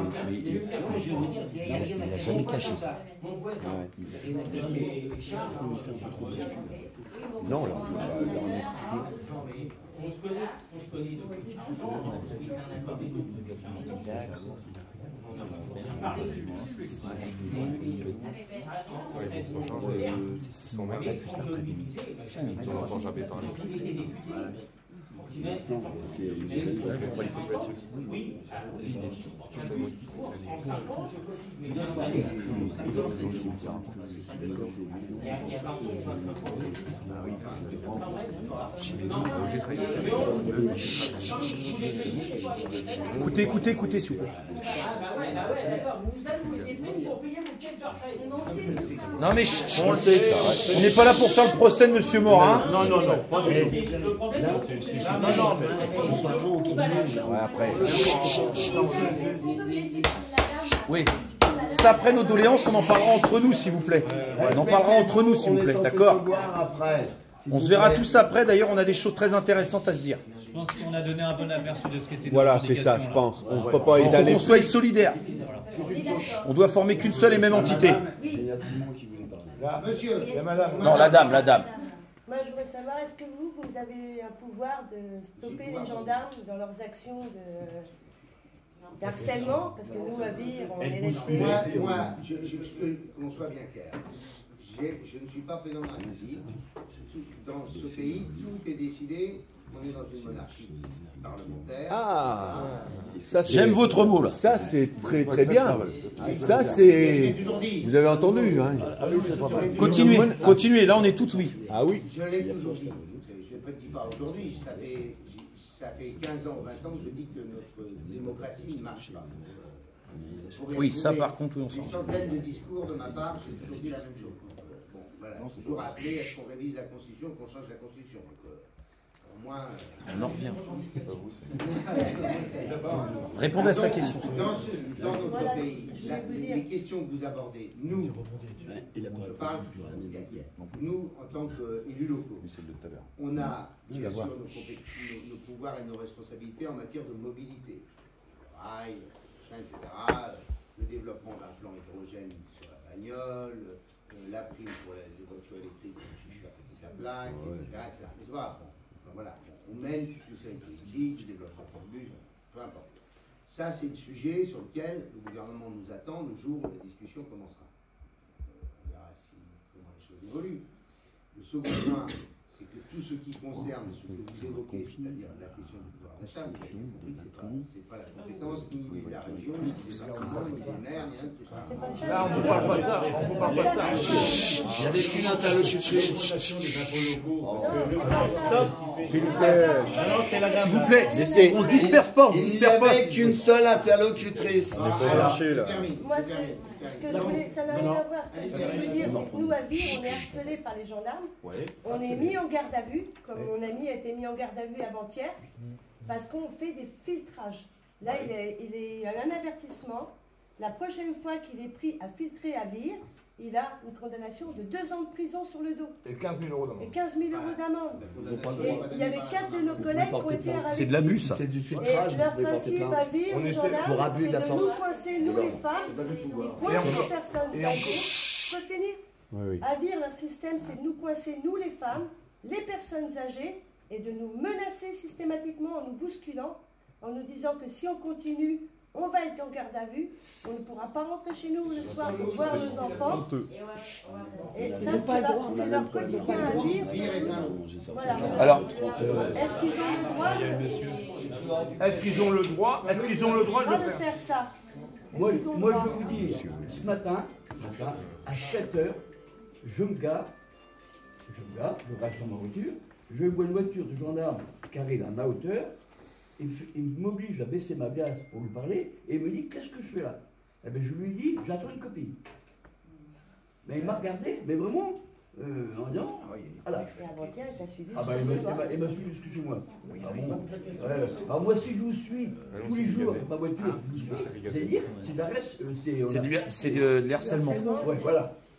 n'a jamais caché ça. Mon voisin. Non, là, on se connaît depuis 15 ans, on habite un appart et tout. Son mari, c'est fini. On n'entend jamais parler. Non, parce qu'il y a une oui, Écoutez, s'il vous plaît. Non mais on n'est pas là pour faire le procès de Monsieur Morin. Non. Ouais, après. Oui. Ça, après nos doléances, on en parlera entre nous, s'il vous plaît. On en parlera entre nous, s'il vous plaît. D'accord? On se verra tous après. D'ailleurs, on a des choses très intéressantes à se dire. Je pense qu'on a donné un bon aperçu de ce qu'était. Voilà, c'est ça, je pense. On ne peut pas étaler. Il faut qu'on soit solidaires. On doit former qu'une seule et même entité. Monsieur, Non, la dame. Moi, je voudrais savoir, est-ce que vous avez un pouvoir de stopper les gendarmes dans leurs actions d'harcèlement? Parce que nous, à Vire, on est restés... Moi, qu'on soit bien clair, je ne suis pas président de la République. Dans ce pays, tout est décidé. On est dans une monarchie parlementaire. Ah, ça, j'aime votre mot là. Ça c'est très bien. Ça c'est. Vous avez entendu, hein. Continuez. Là on est tous oui. Ah oui. Je l'ai toujours dit. Je ne dis pas aujourd'hui. Ça fait 15 ans, 20 ans que je dis que notre démocratie ne marche pas. Oui, ça par contre, oui, on s'en Des centaines de discours de ma part, j'ai toujours dit la même chose. Bon, voilà, toujours appelé à ce qu'on révise la Constitution, qu'on change la Constitution. On en revient. Répondez à sa question. Dans notre pays, les questions que vous abordez, nous, je parle toujours nous, en tant qu'élus locaux, on a bien sûr nos pouvoirs et nos responsabilités en matière de mobilité. Le rail, etc. Le développement d'un plan hétérogène sur la bagnole, la prime pour les voitures électriques, je suis à petite plaque, etc. Mais voilà, on mène toute une série de politiques, je développe un bus, peu importe. Ça, c'est le sujet sur lequel le gouvernement nous attend le jour où la discussion commencera. On verra comment les choses évoluent. Le second point, c'est que tout ce qui concerne ce que vous évoquez, c'est-à-dire la question du pouvoir d'achat, vous avez compris que ce n'est pas la compétence ni de la région, ni des gouvernements, ni des maires, ni rien de tout ça. Là, on ne parle pas de ça. On ne parle pas de ça. Il y avait une interlocutrice. Stop. S'il vous plaît, on se disperse pas. Il n'y avait qu'une seule interlocutrice. Moi, ce que je voulais, ça n'a rien à voir. Ce que je voulais vous dire, c'est que nous, à Vire, on est harcelés par les gendarmes. On est mis en garde à vue, comme mon ami a été mis en garde à vue avant-hier, parce qu'on fait des filtrages. Là, il est à un avertissement. La prochaine fois qu'il est pris à filtrer à Vire, il a une condamnation de 2 ans de prison sur le dos. Et 15 000 euros d'amende. Et 15 000 euros d'amende. Et il y avait 4 de nos collègues qui ont été arrêtés. C'est de l'abus, ça. C'est du filtrage, et leur principe à Vire, les gendarmes, pour abus de la c'est de force. nous coincer, nous les femmes, ils coincent les personnes âgées. Je peux finir? À Vire, leur système, c'est de nous coincer, nous les femmes, les personnes âgées, et de nous menacer systématiquement en nous bousculant, en nous disant que si on continue, on va être en garde à vue, on ne pourra pas rentrer chez nous le soir pour voir nos enfants. Et ça, c'est leur quotidien à vivre. Voilà. Alors, est-ce qu'ils ont le droit Est-ce qu'ils ont le droit de le faire ça? Moi, je vous dis, ce matin, à 7h, je me gare, je reste dans ma voiture, je vois une voiture de gendarme qui arrive à ma hauteur, il m'oblige à baisser ma glace pour lui parler, et il me dit, qu'est-ce que je fais là? Eh bien, je lui dis, j'attends une copine. Mais il m'a regardé, mais vraiment, en disant, voilà. Et avant-hier, il t'a suivi. Ah ben, il m'a suivi jusque chez moi. Alors moi, si je vous suis tous les jours avec ma voiture, c'est-à-dire, c'est de l'harcèlement. C'est de l'harcèlement. Ouais, voilà.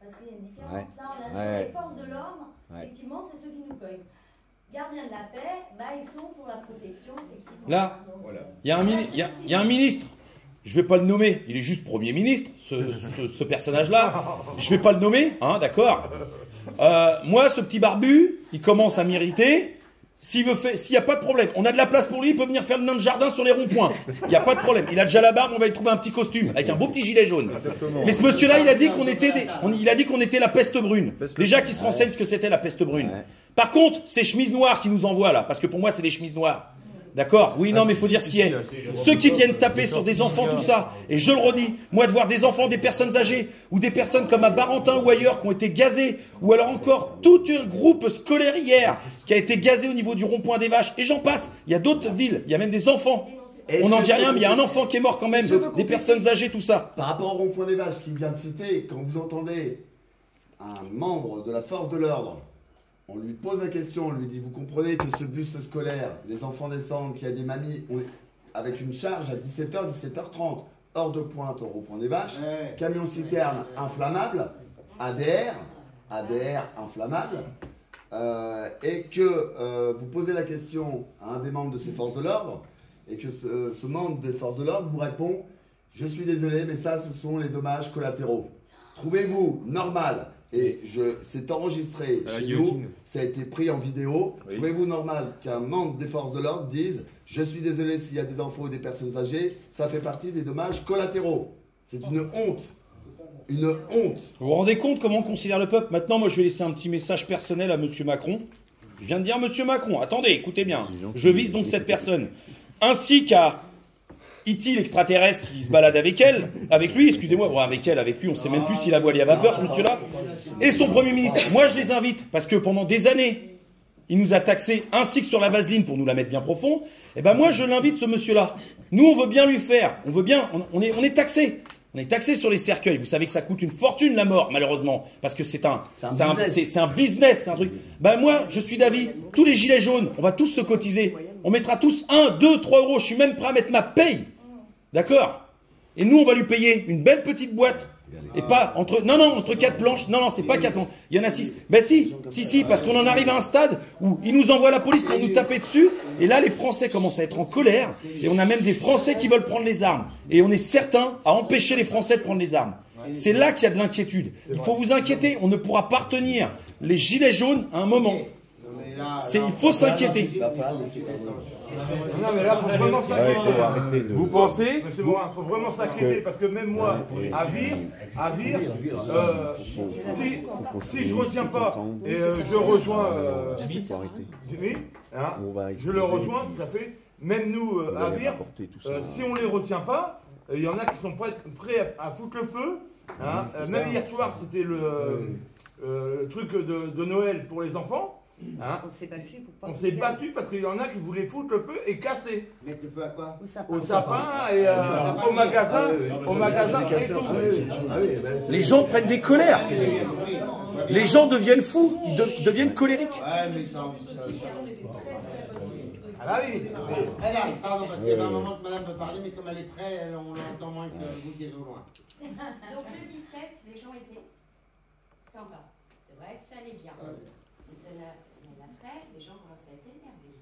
Parce qu'il y a une différence. Là, on a sur les forces de l'ordre, effectivement, c'est ceux qui nous cueillent. Gardiens de la paix, bah, ils sont pour la protection, effectivement. Là, il y a un ministre. Je ne vais pas le nommer, il est juste Premier ministre, ce personnage-là. Je ne vais pas le nommer, hein, d'accord. Moi, ce petit barbu, il commence à m'irriter. S'il n'y a pas de problème, on a de la place pour lui, il peut venir faire le nain de jardin sur les ronds-points. Il n'y a pas de problème. Il a déjà la barbe, on va lui trouver un petit costume avec un beau petit gilet jaune. Mais ce monsieur-là, il a dit qu'on était la peste brune. Déjà qu'il se renseigne ce que c'était la peste brune. Par contre, ces chemises noires qui nous envoient là, parce que pour moi, c'est des chemises noires. D'accord? Oui, non, mais il faut dire ce qui est. Ceux qui viennent taper sur des enfants, tout ça, et je le redis, moi de voir des enfants, des personnes âgées, ou des personnes comme à Barentin ou ailleurs qui ont été gazées, ou alors encore tout un groupe scolaire hier qui a été gazé au niveau du rond-point des Vaches, et j'en passe. Il y a d'autres villes, il y a même des enfants. On n'en dit rien, mais il y a un enfant qui est mort quand même, des personnes âgées, tout ça. Par rapport au rond-point des Vaches qu'il vient de citer, quand vous entendez un membre de la force de l'ordre, on lui pose la question, on lui dit, vous comprenez que ce bus scolaire, les enfants descendent, qu'il y a des mamies, avec une charge à 17h, 17h30, heure de pointe au rond-point des Vaches, camion-citerne inflammable, ADR inflammable, et que vous posez la question à un des membres de ces forces de l'ordre, et que ce membre des forces de l'ordre vous répond, je suis désolé, mais ça, ce sont les dommages collatéraux. Trouvez-vous normal? Et c'est enregistré chez nous, ça a été pris en vidéo. Trouvez-vous normal qu'un membre des forces de l'ordre dise « Je suis désolé s'il y a des enfants ou des personnes âgées, ça fait partie des dommages collatéraux ». C'est une honte. Une honte. Vous vous rendez compte comment on considère le peuple? Maintenant, moi, je vais laisser un petit message personnel à M. Macron. Je viens de dire M. Macron. Attendez, écoutez bien. Je vise donc cette personne. Ainsi qu'à E.T. l'extraterrestre qui se balade avec elle, avec lui, excusez-moi, bon, avec elle, avec lui, on ne sait même plus s'il a voilier à vapeur, ce monsieur-là, et son Premier ministre. Moi, je les invite, parce que pendant des années, il nous a taxés, ainsi que sur la vaseline, pour nous la mettre bien profond, et ben moi, je l'invite, ce monsieur-là. Nous, on veut bien lui faire, on veut bien, on est taxés. On est taxé sur les cercueils. Vous savez que ça coûte une fortune, la mort, malheureusement. Parce que c'est un business, c'est un truc. Ben moi, je suis d'avis, tous les gilets jaunes, on va tous se cotiser. On mettra tous 1, 2, 3 euros. Je suis même prêt à mettre ma paye. D'accord? Et nous, on va lui payer une belle petite boîte. Et pas entre... Non, entre 4 planches. Non, c'est pas 4 planches. Il y en a 6. Ben si, parce qu'on en arrive à un stade où ils nous envoient la police pour nous taper dessus. Et là, les Français commencent à être en colère. Et on a même des Français qui veulent prendre les armes. Et on est certain à empêcher les Français de prendre les armes. C'est là qu'il y a de l'inquiétude. Il faut vous inquiéter. On ne pourra pas retenir les gilets jaunes à un moment. Il faut s'inquiéter. Non, mais là, il faut vraiment s'inquiéter. Vous pensez? Il faut vraiment s'inquiéter parce que même moi, à Vire, si je ne retiens pas et je rejoins Jimmy, je le rejoins tout à fait. Même nous, à Vire, si on ne les retient pas, il y en a qui sont prêts à foutre le feu. Même hier soir, c'était le truc de Noël pour les enfants. On s'est battu pour pas. On s'est battu parce qu'il y en a qui voulaient foutre le feu et casser. Mettre le feu à quoi? Au sapin et au magasin. Au magasin et tout. Les gens prennent des colères. Les gens deviennent fous. Ils deviennent colériques. Elle arrive, pardon, parce qu'il y avait un moment que madame veut parler, mais comme elle est près, on l'entend moins que vous qui êtes au loin. Donc le 17, les gens étaient sympas. C'est vrai que ça allait bien. Mais après, les gens commencent à être énervés.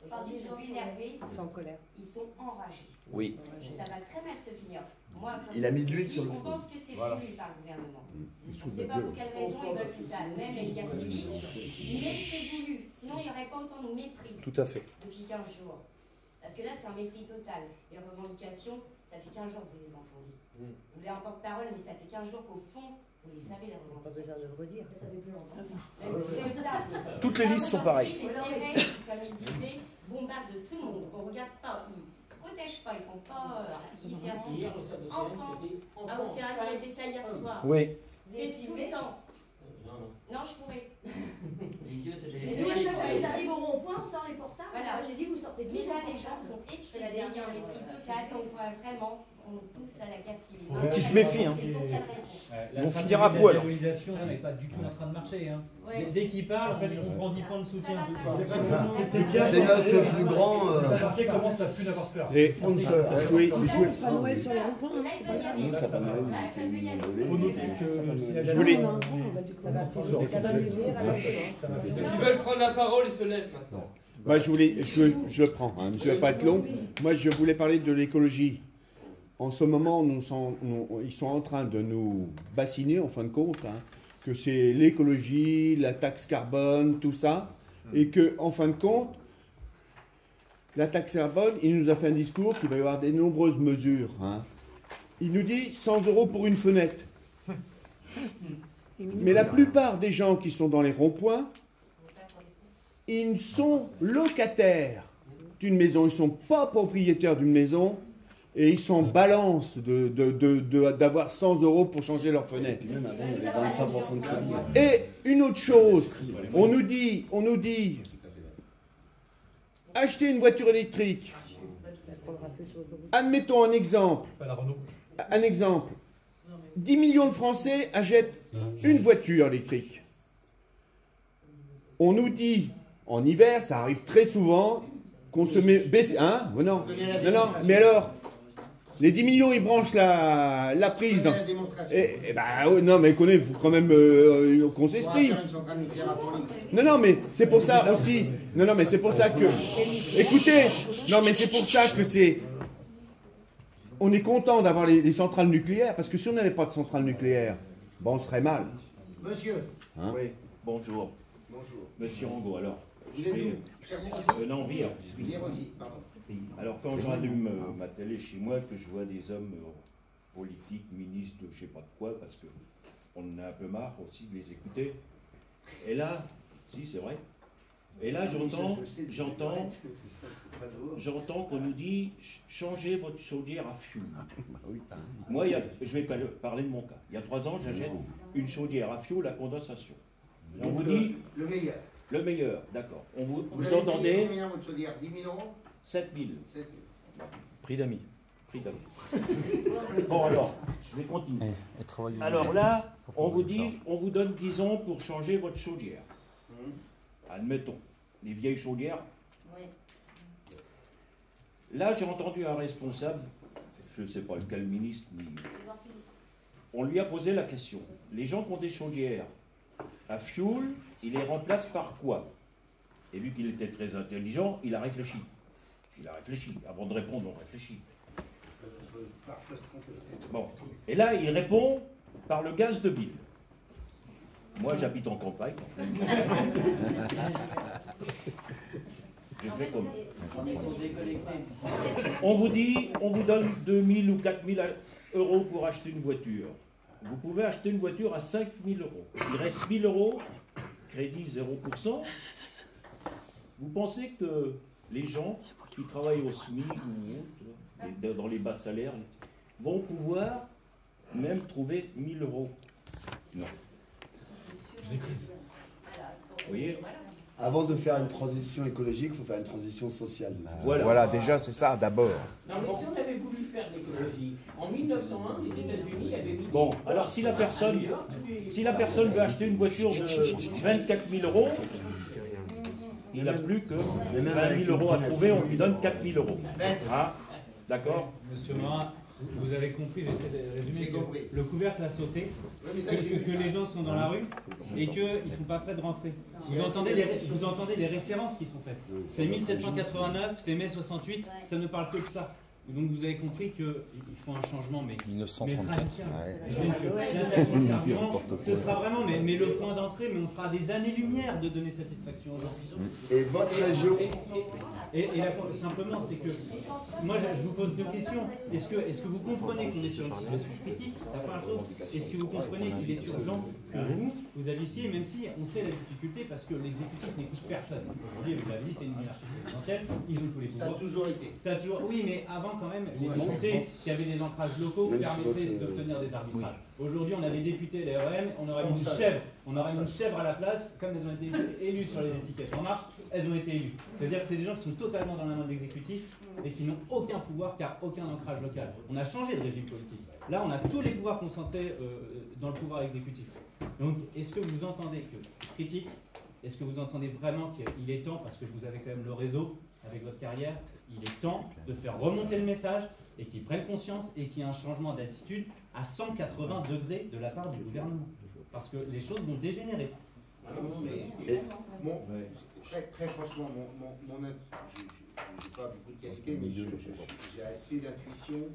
Aujourd'hui, ils sont énervés. Ils sont en colère. Ils sont enragés. Oui. Ça va très mal se finir. Moi, il a mis de l'huile sur le feu. On pense que c'est voulu par le gouvernement. On ne sait pas pour quelle raison ils veulent faire ça. Même les guerres civiles. Mais c'est voulu. Sinon, il n'y aurait pas autant de mépris. Tout à fait. Depuis 15 jours. Parce que là, c'est un mépris total. Les revendications, ça fait 15 jours que vous les entendez. Vous voulez un porte-parole, mais ça fait 15 jours qu'au fond, vous les savez, les revendications. Pas besoin de le redire. Ça fait plus longtemps. C'est ça. Toutes les listes sont pareilles. Les CRS, comme il disait, bombardent tout le monde. On ne regarde pas. Ils ne protègent pas. Ils ne font pas différence. Enfants. Ah, au CRS, il a été ça hier soir. Oui. C'est tout le temps. Non, je pourrais. Les yeux, c'est génial. Et à chaque fois, ils arrivent au rond-point, on sort les portables. Voilà. J'ai dit, vous sortez de Mais là, les gens sont excédés. Il y a un mépris total. Donc, vraiment, qu'on nous pousse à la guerre civile. Faut qu'ils se méfient, hein. C'est pour quelle raison? Ils vont finir à poil. La démobilisation n'est pas du tout en train de marcher. Hein. Dès qu'il parle, en fait, on prend 10 points de soutien. C'est notre plus grand. Les Français commencent à plus n'avoir peur. Et jouer. Pas Noël sur les ronds-points, hein, c'est pas grave. Ça va Noël, Faut noter que Je voulais. Ils veulent prendre la parole, ils se lèvent maintenant. Moi, je prends, hein, je ne vais pas être long. Moi, je voulais parler de l'écologie. En ce moment, ils sont en train de nous bassiner, en fin de compte, hein, que c'est l'écologie, la taxe carbone, tout ça, et que, en fin de compte, la taxe carbone, il nous a fait un discours qu'il va y avoir de nombreuses mesures. Hein. Il nous dit 100 € pour une fenêtre. Mais la plupart des gens qui sont dans les ronds-points, ils sont locataires d'une maison, ils ne sont pas propriétaires d'une maison et ils s'en balancent d'avoir 100 € pour changer leur fenêtre. Et puis même avant, il y avait 25% de crédit. Et une autre chose, on nous dit, acheter une voiture électrique. Admettons un exemple. 10 millions de Français achètent une voiture électrique. On nous dit, en hiver, ça arrive très souvent, qu'on se met... Hein? Non, mais alors, les 10 millions, ils branchent la prise. Dans... non, mais il faut quand même qu'on s'exprime. Non, mais c'est pour ça aussi. Non, mais c'est pour ça que... Écoutez, non, mais c'est pour ça que c'est... On est content d'avoir les centrales nucléaires, parce que si on n'avait pas de centrales nucléaires, on serait mal. Monsieur. Hein? Oui, bonjour. Bonjour. Monsieur Rango, alors. Non, Vire. Vire aussi, pardon. Alors, quand j'allume ma télé chez moi, que je vois des hommes politiques, ministres, je ne sais pas de quoi, parce qu'on en a un peu marre aussi de les écouter. Et là, si, c'est vrai. Et là, j'entends qu'on nous dit changez votre chaudière à fioul. Moi, je vais parler de mon cas. Il y a 3 ans, j'achète une chaudière à fioul à condensation. On vous dit le meilleur. Le meilleur, d'accord. Vous entendez combien votre chaudière? 10 000 €? 7 000. Prix d'amis. Bon, alors, je vais continuer. Alors là, on vous dit, on vous donne 10 ans pour changer votre chaudière. Admettons, les vieilles chaudières. Oui. Là, j'ai entendu un responsable, je ne sais pas quel ministre, on lui a posé la question. Les gens qui ont des chaudières à fioul, il les remplace par quoi? Et vu qu'il était très intelligent, il a réfléchi. Avant de répondre, on réfléchit. Bon. Et là, il répond par le gaz de ville. Moi, j'habite en campagne. Je fais comme... On vous donne 2 000 ou 4 000 € pour acheter une voiture. Vous pouvez acheter une voiture à 5 000 €. Il reste 1 000 €, crédit 0%. Vous pensez que les gens qui travaillent au SMIC ou dans les bas salaires vont pouvoir même trouver 1 000 €? Non. Je l'ai prise. Vous voyez? Avant de faire une transition écologique, il faut faire une transition sociale. Voilà, déjà, c'est ça, d'abord. Non, mais si on avait voulu faire de l'écologie, en 1901, les États-Unis avaient mis... Bon, alors si la personne veut acheter une voiture de 24 000 €, il n'a plus que 20 000 € à trouver, on lui donne 4 000 €. Ah, d'accord? Monsieur Marat, vous avez compris, j'essaie de résumer, que le couvercle a sauté, que les gens sont dans la rue et qu'ils ne sont pas prêts de rentrer. Vous entendez les références qui sont faites. C'est 1789, c'est mai 68, ça ne parle que de ça. Et donc vous avez compris qu'il faut un changement, mais 1934. Ce sera vraiment mais le point d'entrée, mais on sera à des années-lumière de donner satisfaction aux gens. Et votre région. Et simplement, c'est que moi je vous pose 2 questions. Est-ce que vous comprenez qu'on est sur une situation critique? La première chose, est-ce que vous comprenez qu'il est urgent que vous agissiez, même si on sait la difficulté, parce que l'exécutif n'écoute personne. Aujourd'hui, vous l'avez dit, c'est une monarchie présidentielle, ils ont tous les pouvoirs. Ça a toujours été. Oui, mais avant quand même, les députés qui avaient des ancrages locaux permettaient d'obtenir des arbitrages. Aujourd'hui, on a des députés de l'ARM, on aurait mis une chèvre à la place, comme elles ont été élues sur les étiquettes En Marche, elles ont été élues. C'est-à-dire que c'est des gens qui sont totalement dans la main de l'exécutif et qui n'ont aucun pouvoir car aucun ancrage local. On a changé de régime politique. Là, on a tous les pouvoirs concentrés dans le pouvoir exécutif. Donc, est-ce que vous entendez que c'est critique? Est-ce que vous entendez vraiment qu'il est temps, parce que vous avez quand même le réseau avec votre carrière, il est temps de faire remonter le message et qu'ils prennent conscience et qu'il y ait un changement d'attitude à 180 degrés de la part du gouvernement? Parce que les choses vont dégénérer. Très franchement, je n'ai pas beaucoup de qualité, mais j'ai assez d'intuition.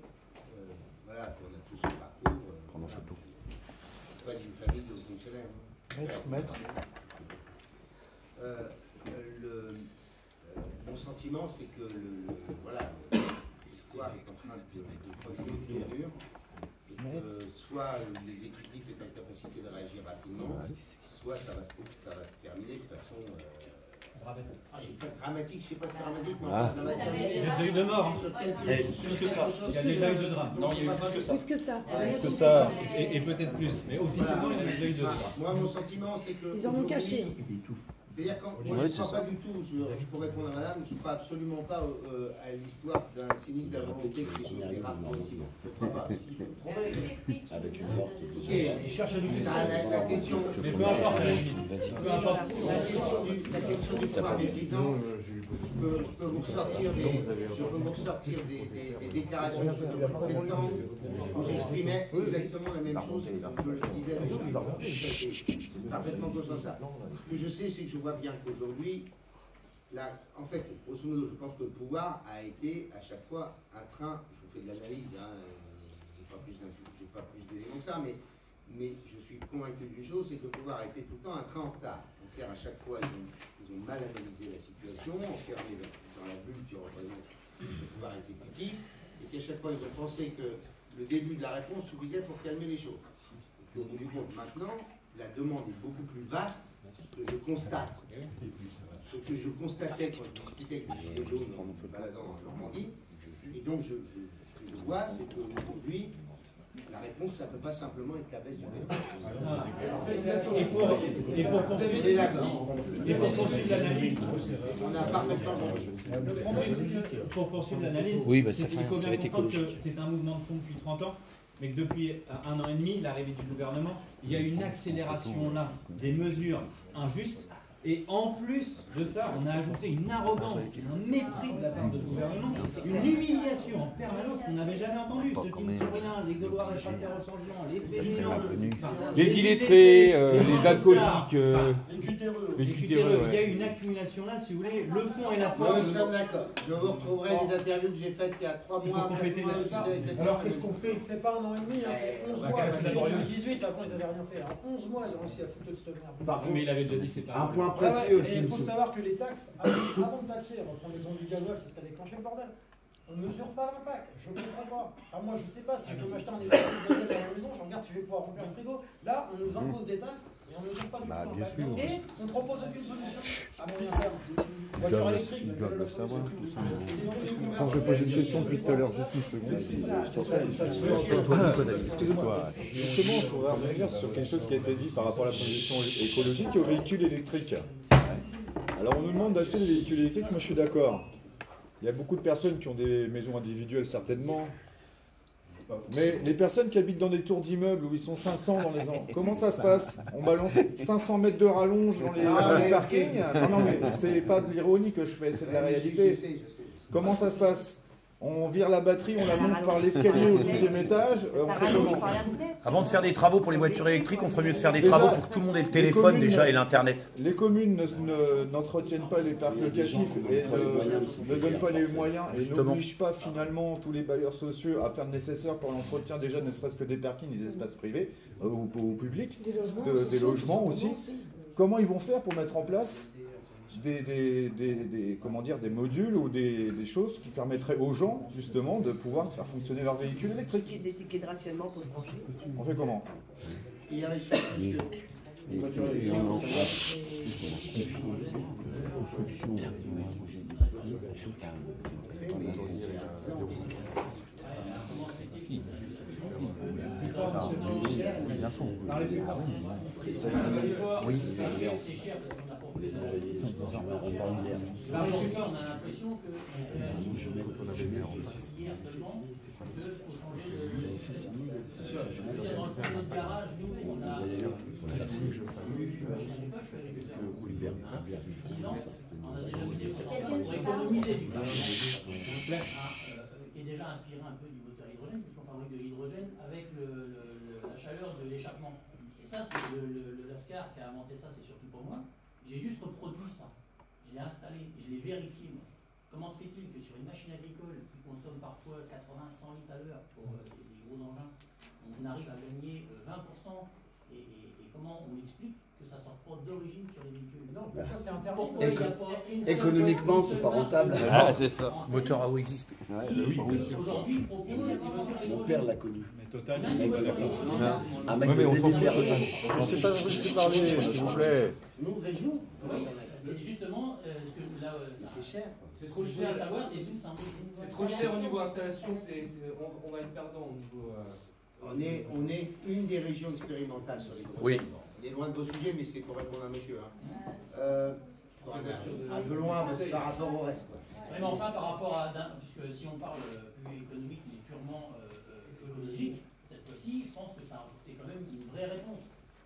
Voilà, on a tous un parcours. Pas d'une famille de fonctionnaires. Maître. Mon sentiment, c'est que l'histoire est en train de prendre une tournure. Soit l'exécutif est en capacité de réagir rapidement, soit ça va se terminer de façon dramatique. Je ne sais pas si c'est dramatique, mais ça va se terminer. Il y a déjà eu de morts. Plus que ça. Il y a déjà eu de drames. Non, il y a eu plus que ça. Plus que ça. Et peut-être plus. Mais officiellement, il y a déjà eu de drames. Moi, mon sentiment, c'est que. Ils en ont caché. C'est-à-dire quand moi, je ne crois pas du tout, pour répondre à madame, je ne crois absolument pas à l'histoire d'un sinistre de la volonté que les choses dérapent progressivement. Je ne crois pas. Si je peux me tromper. Avec une porte. Il cherche à nous dire. La question. Mais peu importe, peu importe. La question du pouvoir méprisant, je peux vous ressortir des déclarations sur le septembre où j'exprimais exactement la même chose que je le disais déjà. C'est parfaitement conscient de ça. Ce que je sais, c'est que je vois bien qu'aujourd'hui, en fait, grosso modo, je pense que le pouvoir a été à chaque fois un train. Je vous fais de l'analyse, je n'ai pas plus d'éléments que ça, mais je suis convaincu d'une chose, c'est que le pouvoir a été tout le temps un train en retard. En clair, à chaque fois, ils ont mal analysé la situation, enfermé dans la bulle qui représente le pouvoir exécutif, et qu'à chaque fois, ils ont pensé que le début de la réponse suffisait pour calmer les choses. Et puis, au bout du compte, maintenant, la demande est beaucoup plus vaste. Ce que je constate, ce que je constatais quand je discutais avec les Gilets jaunes en me baladant en Normandie, et donc ce que je vois, c'est qu'aujourd'hui, la réponse, ça ne peut pas simplement être la baisse du vélo. Et pour poursuivre l'analyse, on a parfaitement pour poursuivre l'analyse, oui, il faut bien comprendre que c'est un mouvement de fond depuis 30 ans, mais que depuis 1 an et demi, l'arrivée du gouvernement, il y a une accélération là des mesures injustes. Et en plus de ça, on a ajouté une arrogance, un mépris de la part du gouvernement, une humiliation en permanence qu'on n'avait jamais entendue. Ceux qui ne sont rien, les Gaulois réfractaires au changement, les féminins, les illettrés, les alcooliques, les cutéreux. Il y a une accumulation là, si vous voulez, le fond et la forme. Nous sommes d'accord. Je vous retrouverai les interviews que j'ai faites il y a 3 mois. Alors qu'est-ce qu'on fait? C'est pas 1 an et demi, c'est 11 mois. C'est 2018, avant ils n'avaient rien fait. Alors 11 mois, ils ont réussi à foutre de cette merde. Mais il avait déjà dit c'est pas. Un point précis aussi. Il faut savoir que les taxes, avant de taxer, on va prendre l'exemple du gasoil, c'est ce qui a déclenché le bordel. On ne mesure pas l'impact, je ne comprends pas. Alors moi je ne sais pas si je peux m'acheter un électrique de gasoil à la maison, je regarde si je vais pouvoir remplir le frigo. Là, on nous impose des taxes et on ne mesure pas du tout l'impact. Et on ne propose aucune solution à moyen terme. Voiture électrique, ils doivent le savoir. Quand je vais poser une question depuis tout à l'heure, juste une seconde. Excusez-moi. Justement, il faudra revenir sur quelque chose qui a été dit par rapport à la transition écologique et aux véhicules électriques. Alors on nous demande d'acheter des véhicules électriques, moi je suis d'accord. Il y a beaucoup de personnes qui ont des maisons individuelles certainement. Mais les personnes qui habitent dans des tours d'immeubles où ils sont 500 dans les ans, comment ça se passe? On balance 500 mètres de rallonge dans les parkings? Non, mais c'est pas de l'ironie que je fais, c'est de la réalité. Comment ça se passe? On vire la batterie, on la monte par l'escalier au 12e étage. On fait comment? Avant de faire des travaux pour les voitures électriques, on ferait mieux de faire des travaux pour que tout le monde ait le téléphone déjà et l'Internet. Les communes n'entretiennent pas les parcs locatifs et ne donnent pas les moyens et n'obligent pas finalement tous les bailleurs sociaux à faire le nécessaire pour l'entretien déjà ne serait-ce que des parkings, des espaces privés ou publics, des logements aussi. Comment ils vont faire pour mettre en place des modules ou des choses qui permettraient aux gens justement de pouvoir faire fonctionner leur véhicule électrique? Des tickets de rationnement pour se brancher. On fait comment? Il y a monsieur. Les infos. Oui, c'est cher parce qu'on n'a pas on les envoyer on a l'impression que hier seulement faut changer de dans notre garage, nous, on a économiser du carburant qui est déjà inspiré un peu du moteur hydrogène, puisqu'on fabrique de l'hydrogène avec la chaleur de l'échappement. Et ça, c'est le Lascar qui a inventé ça, c'est surtout pour moi. J'ai juste reproduit ça. Je l'ai installé, je l'ai vérifié, moi. Comment se fait-il que sur une machine agricole qui consomme parfois 80-100 litres à l'heure pour des gros engins, on arrive à gagner 20% et comment on explique que ça ne sort pas d'origine sur les véhicules? Non, ça c'est interdit. Économiquement, c'est pas rentable. Ah, c'est ça. Moteur à eau existe. Aujourd'hui, mon père l'a connu. Mais Total, un mec de demi-terre. Je ne sais pas de quoi vous parlez, s'il vous plaît. Nous, région. C'est justement ce que là. C'est cher. C'est trop cher à savoir, c'est d'où ça. C'est trop cher au niveau installation, on va être perdant au niveau. On est une des régions expérimentales sur les gros. Oui. On est loin de vos sujets, mais c'est pour répondre à monsieur. Un peu loin par rapport au reste. Mais enfin, par rapport à. Puisque si on parle plus économique, mais purement écologique, cette fois-ci, je pense que c'est quand même une vraie réponse.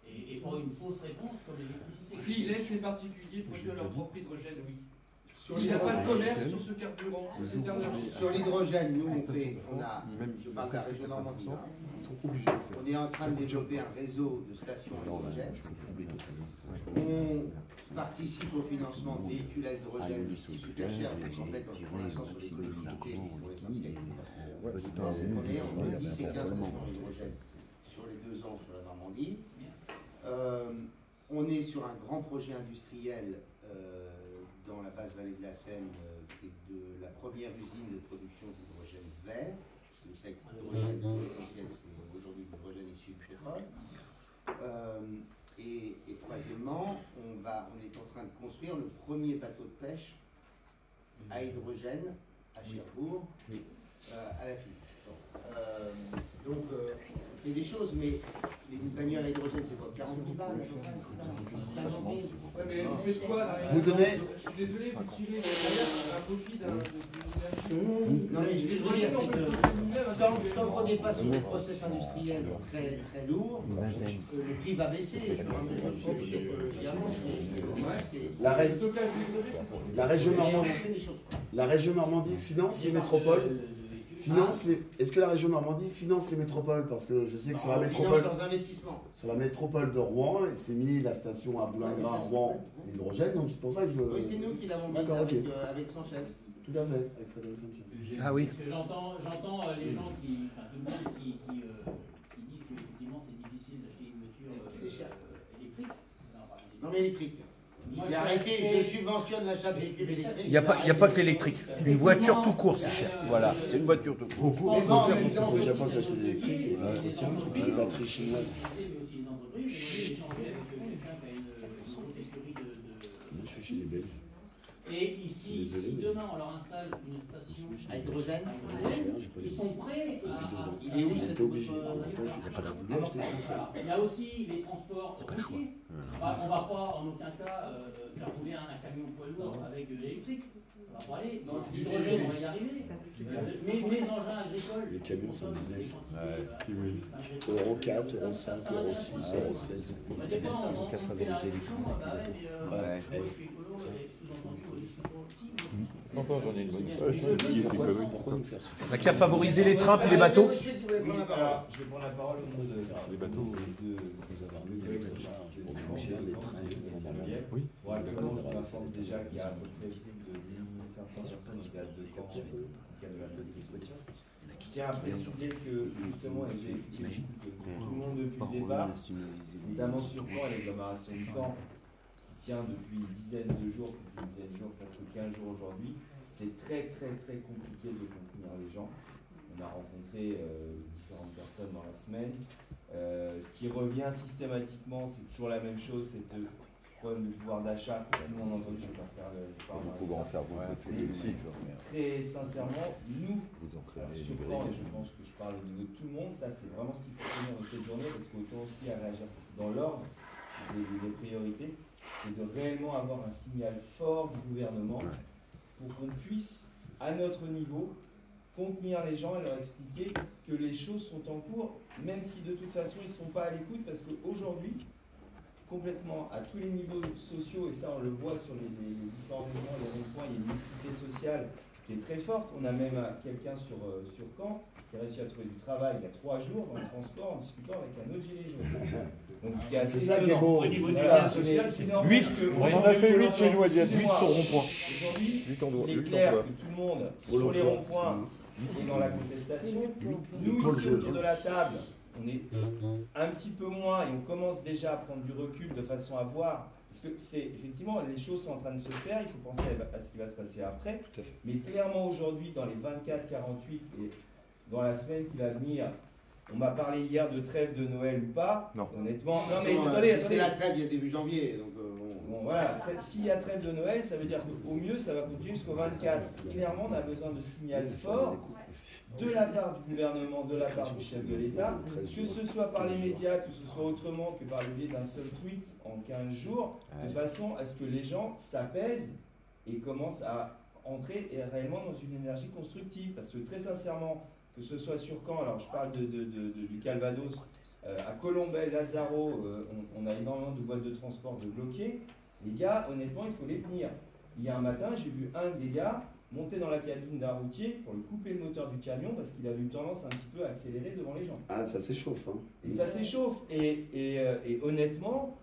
Et pas une fausse réponse comme l'électricité. S'ils laissent les particuliers produire leur propre hydrogène, oui. S'il n'y a pas de commerce sur ce carburant, c'est dernier. Sur l'hydrogène, nous je parle de la région Normandie. On est en train de développer un réseau de stations hydrogène. On participe au financement de véhicules à hydrogène, c'est super cher, parce qu'en fait, pour l'instant, sur les collectivités, c'est premier, on a 10 et 15 stations hydrogène sur les 2 ans sur la Normandie. On est sur un grand projet industriel dans la basse vallée de la Seine, qui est de la première usine de production d'hydrogène vert. Vous savez que l'hydrogène, l'essentiel, c'est aujourd'hui l'hydrogène issu du pétrole. Et troisièmement, on est en train de construire le premier bateau de pêche à hydrogène à Cherbourg, à la fin. Donc, on fait des choses, mais les bagnoles à hydrogène, c'est quoi, 40 000 balles? 50 000? Ouais, mais vous faites quoi là? Vous donnez. Je suis désolé, vous tirez un profit d'un. Non, mais ce que je veux dire, c'est que tant qu'on n'est pas sur des process industriels très, très lourds, le prix va baisser. La région Normandie finance les métropoles. Est-ce que la région Normandie finance les métropoles? Parce que je sais que sur la métropole, sur la métropole de Rouen, il s'est mis la station à Boulingrin, Rouen, l'hydrogène. Donc c'est pour ça que je. Oui, c'est nous qui l'avons mis avec Sanchez. Tout à fait, avec Frédéric Sanchez. Ah oui. Parce que j'entends les gens tout le monde qui disent qu'effectivement c'est difficile d'acheter une voiture électrique. Non, mais électrique. J'ai arrêté, je subventionne l'achat de véhicules électriques. Il n'y a pas que l'électrique. Une voiture tout court, c'est cher. Voilà, c'est une voiture tout court. Mais bon, Il faut déjà pas s'acheter l'électrique et puis les batteries chinoises. Moi, je suis chez les Belges. Et ici, si demain on leur installe une station à hydrogène, ils sont prêts à. Il est où cette obligé. Il y a aussi les transports routiers. On ne va pas en aucun cas faire rouler un camion poids lourd avec de l'électrique. Ça va pas aller. L'hydrogène, on va y arriver. Mais les engins agricoles. Les camions sont business. Euro 4, Euro 5, Euro 6, Euro 16. Ils ont qu'à favoriser les trains. Encore, j'en ai une bonne. On n'a qu'à favoriser les trains puis les bateaux. Je vais prendre la parole au nom de les bateaux. Oui. On pense déjà qu'il y a à peu près 2500 personnes qui datent de camps dans le cadre de la manifestation. Je tiens à préciser que justement, et j'ai écouté tout le monde depuis le départ, notamment sur Caen et l'agglomération du Caen, qui tient depuis une dizaine de jours, presque 15 jours aujourd'hui. C'est très compliqué de contenir les gens. On a rencontré différentes personnes dans la semaine. Ce qui revient systématiquement, c'est toujours la même chose, c'est le problème du pouvoir d'achat. Nous, on a entendu, je ne vais pas faire le pouvoir en faire aussi. Très sincèrement, nous, sur Caen, et je pense que je parle au niveau de tout le monde, ça c'est vraiment ce qu'il faut tenir de cette journée, parce qu'autant aussi à réagir dans l'ordre, les priorités, c'est de réellement avoir un signal fort du gouvernement pour qu'on puisse, à notre niveau, contenir les gens et leur expliquer que les choses sont en cours, même si de toute façon ils ne sont pas à l'écoute, parce qu'aujourd'hui, complètement à tous les niveaux sociaux, et ça on le voit sur les différents mouvements, les ronds-points, il y a une mixité sociale qui est très forte. On a même quelqu'un sur Caen qui a réussi à trouver du travail il y a 3 jours dans le transport en discutant avec un autre gilet jaune. Donc ce qui est assez étonnant. Au niveau du lien social, c'est énorme. 8, on en a fait 8 chez nous, il y a 8 sur rond-point. Aujourd'hui, il est clair que tout le monde, sur les ronds-points et dans la contestation, nous ici autour de la table, on est un petit peu moins et on commence déjà à prendre du recul de façon à voir, parce que c'est effectivement, les choses sont en train de se faire, il faut penser à ce qui va se passer après, mais clairement aujourd'hui, dans les 24, 48 et dans la semaine qui va venir, on m'a parlé hier de trêve de Noël ou pas, honnêtement, non mais attendez, c'est la trêve, il y a début janvier, donc bon voilà, s'il y a trêve de Noël, ça veut dire qu'au mieux, ça va continuer jusqu'au 24. Clairement, on a besoin de signal fort de la part du gouvernement, de la part du chef de l'État, que ce soit par les médias, que ce soit autrement que par le biais d'un seul tweet en 15 jours, de façon à ce que les gens s'apaisent et commencent à entrer réellement dans une énergie constructive. Parce que très sincèrement, que ce soit sur Caen, alors je parle du Calvados, à Colombey, Lazaro, on a énormément de boîtes de transport de bloquées. Les gars, honnêtement, il faut les tenir. Hier un matin, j'ai vu un des gars monter dans la cabine d'un routier pour lui couper le moteur du camion parce qu'il avait eu tendance un petit peu à accélérer devant les gens. Ah, ça s'échauffe. Hein. Et ça s'échauffe. Et honnêtement,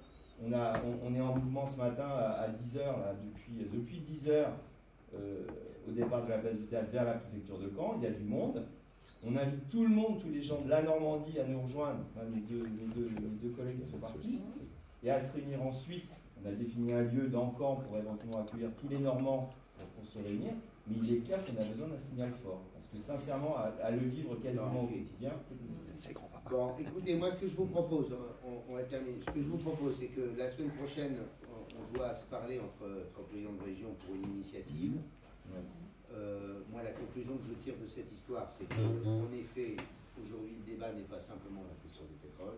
on est en mouvement ce matin à 10h, là, depuis 10h, au départ de la place du Théâtre vers la préfecture de Caen. Il y a du monde. On invite tout le monde, tous les gens de la Normandie à nous rejoindre. Mes deux collègues sont partis. Et à se réunir ensuite. On a défini un lieu dans Caen pour éventuellement accueillir tous les Normands pour se réunir. Mais il est clair qu'on a besoin d'un signal fort. Parce que sincèrement, à le vivre quasiment au quotidien, c'est grand. Bon, écoutez, moi ce que je vous propose, on va terminer. Ce que je vous propose, c'est que la semaine prochaine, on doit se parler entre présidents de région pour une initiative. Moi, la conclusion que je tire de cette histoire, c'est qu'en effet, aujourd'hui, le débat n'est pas simplement la question du pétrole,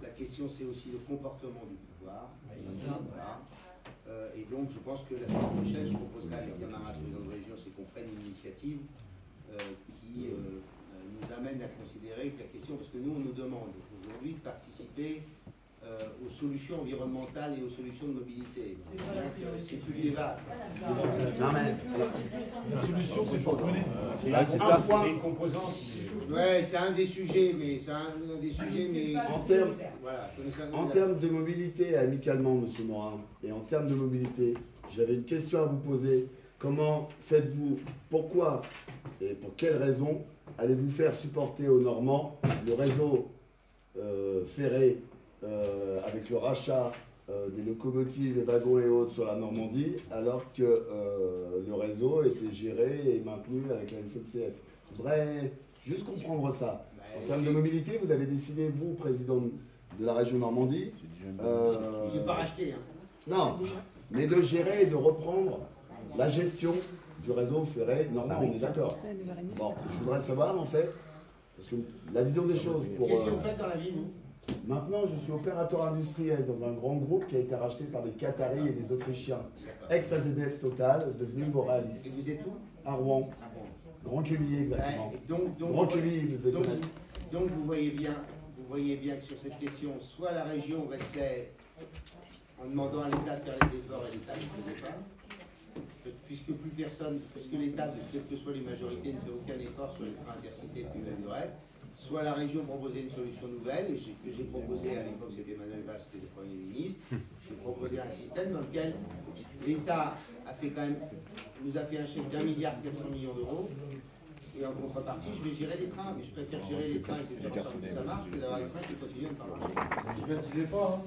la question, c'est aussi le comportement du pouvoir. Voilà. Et donc, je pense que la semaine prochaine, je proposerai à mes camarades présidents de région, c'est qu'on prenne une initiative qui nous amène à considérer que la question, parce que nous, on nous demande aujourd'hui de participer aux solutions environnementales et aux solutions de mobilité. C'est tout le débat. Non, mais la solution, c'est pour mener. C'est ça. C'est une composante. Ouais, c'est un des sujets, mais en termes de mobilité, amicalement, Monsieur Morin, et en termes de mobilité, j'avais une question à vous poser. Comment faites-vous, pourquoi et pour quelles raisons allez-vous faire supporter aux Normands le réseau ferré avec le rachat des locomotives, des wagons et autres sur la Normandie, alors que le réseau était géré et maintenu avec la SNCF? Je voudrais juste comprendre ça. En termes de mobilité, vous avez décidé, vous, président de la région Normandie... Je n'ai pas racheté. Hein. Non, mais de gérer et de reprendre la gestion du réseau ferré normand, on est d'accord. Bon, je voudrais savoir, en fait, parce que la vision des choses... Qu'est-ce que vous faites dans la vie, vous? Maintenant, je suis opérateur industriel dans un grand groupe qui a été racheté par des Qataris et des Autrichiens. Ex-AZF Total, devenu Borealis. Et vous êtes où? À Rouen. Grand Quevilly, exactement. Grand Quevilly, vous devez connaître. Donc vous voyez bien que sur cette question, soit la région restait en demandant à l'État de faire les efforts et l'État ne le faisait pas, puisque l'État, quelles que soient les majorités, ne fait aucun effort sur les trains intercités depuis belle lurette. Soit la région proposait une solution nouvelle, et ce que j'ai proposé à l'époque, c'était Emmanuel Valls, c'était le Premier ministre, j'ai proposé un système dans lequel l'État nous a fait un chèque d'1,4 milliard d'euros, et en contrepartie, je vais gérer les trains, mais je préfère gérer les trains et c'est faire en sorte que ça marche que d'avoir des trains qui continuent à ne pas marcher. Ne privatisez pas,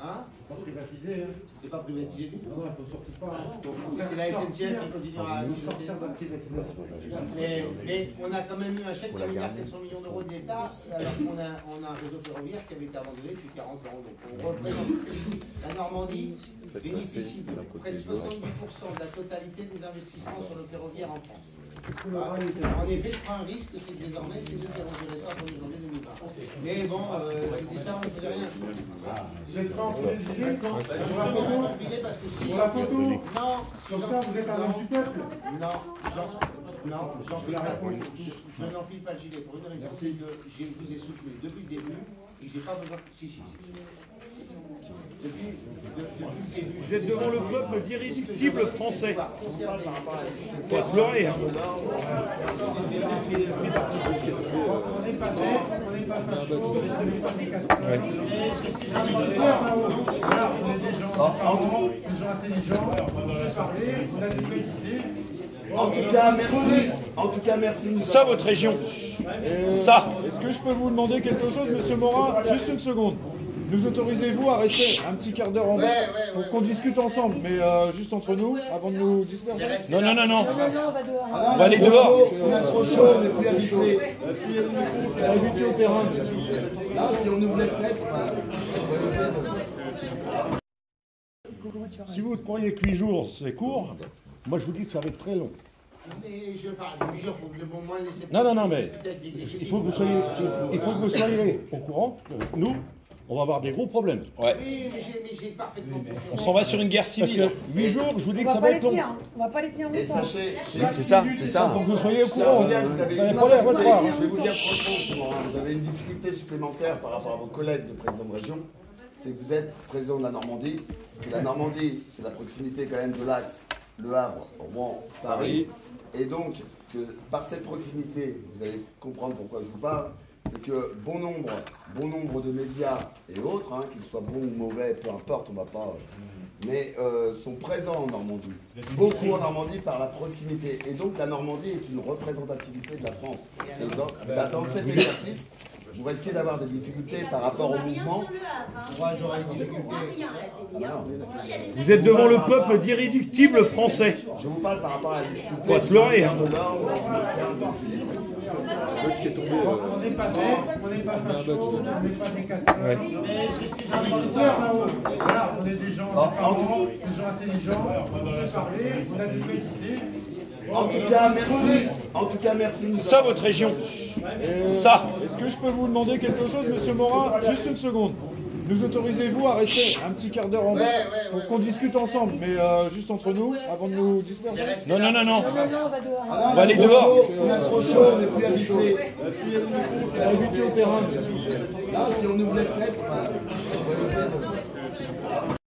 hein? Pas privatisé, hein. C'est pas privatisé du tout. Non, il faut surtout pas. Donc c'est la SNCF qui continuera à sortir de la privatisation. Mais on a quand même eu un chèque d'1,4 milliard d'euros de l'État, alors qu'on a un réseau ferroviaire qui avait été abandonné depuis 40 ans. Donc on représente la Normandie bénéficie de près de 70% de la totalité des investissements sur le ferroviaire en France. En effet, je prends un risque, c'est que désormais, c'est eux qui vont gérer ça en 1er janvier 2020. Mais bon, je dis ça, on ne fait rien. Vous êtes prêts à enfiler le gilet? Pour la photo? Non. Comme ça, vous êtes un homme du peuple? Non, j'enfile pas. Je n'enfile pas le gilet pour une raison, c'est que je vous ai soutenu depuis le début et j'ai pas besoin. Si. Vous êtes devant le peuple d'irréductibles français. On va se leurrer. Hein. On n'est pas fait. Voilà, on est des gens intelligents, on sait parler, on a des bonnes idées. En tout cas, merci. C'est ça votre région. C'est ça. Est-ce que je peux vous demander quelque chose, monsieur Morin? Juste une seconde. Nous autorisez-vous à rester un petit quart d'heure en bas pour qu'on discute ensemble, mais juste entre nous, avant de nous disperser? Non. on va dehors. On va aller dehors. On a trop chaud, on n'est plus habitué. On est habitué au terrain. Là, si on ouvre les fenêtres. Si vous croyez que 8 jours c'est court, moi je vous dis que ça va être très long. Mais je parle, je jure, faut que le bon moins laisser. Non, mais il faut que vous soyez au courant. Nous, on va avoir des gros problèmes. Ouais. Oui, mais j'ai parfaitement conscience. On s'en va sur une guerre civile. 8 jours, je vous dis que ça va être long. On va pas les tenir longtemps. C'est ça. Il faut que vous soyez au courant. Vous avez pas l'air de croire. Je vais vous dire franchement, vous avez une difficulté supplémentaire par rapport à vos collègues de président de région, c'est que vous êtes président de la Normandie, que la Normandie, c'est la proximité quand même de l'axe Le Havre, Rouen, Paris, et donc que par cette proximité, vous allez comprendre pourquoi je vous parle, c'est que bon nombre de médias et autres, hein, qu'ils soient bons ou mauvais, peu importe, on va pas, mais sont présents en Normandie, beaucoup en Normandie par la proximité, et donc la Normandie est une représentativité de la France. Et donc, dans cet exercice, vous risquez d'avoir des difficultés par rapport au mouvement. Moi, j'aurais une difficulté. Vous êtes devant le peuple d'irréductibles français. Je vous parle par rapport à la difficulté. On va se leurrer. Hein. On n'est pas fait, on n'est pas facho, on n'est pas des casseurs. Mais c'est ce que j'ai envie de dire là-haut. Voilà, on est des gens intelligents, on sait parler, on a des bonnes idées. En tout cas, merci. C'est ça votre région. C'est ça. Est-ce que je peux vous demander quelque chose, monsieur Morin? Juste une seconde. Nous autorisez-vous à rester un petit quart d'heure en bas pour qu'on discute ensemble, mais juste entre nous, avant de nous disperser? Non. On va dehors. On va aller dehors. On a trop chaud, on n'est plus habitué. On est habitué au terrain. Là, si on ouvre les fenêtres.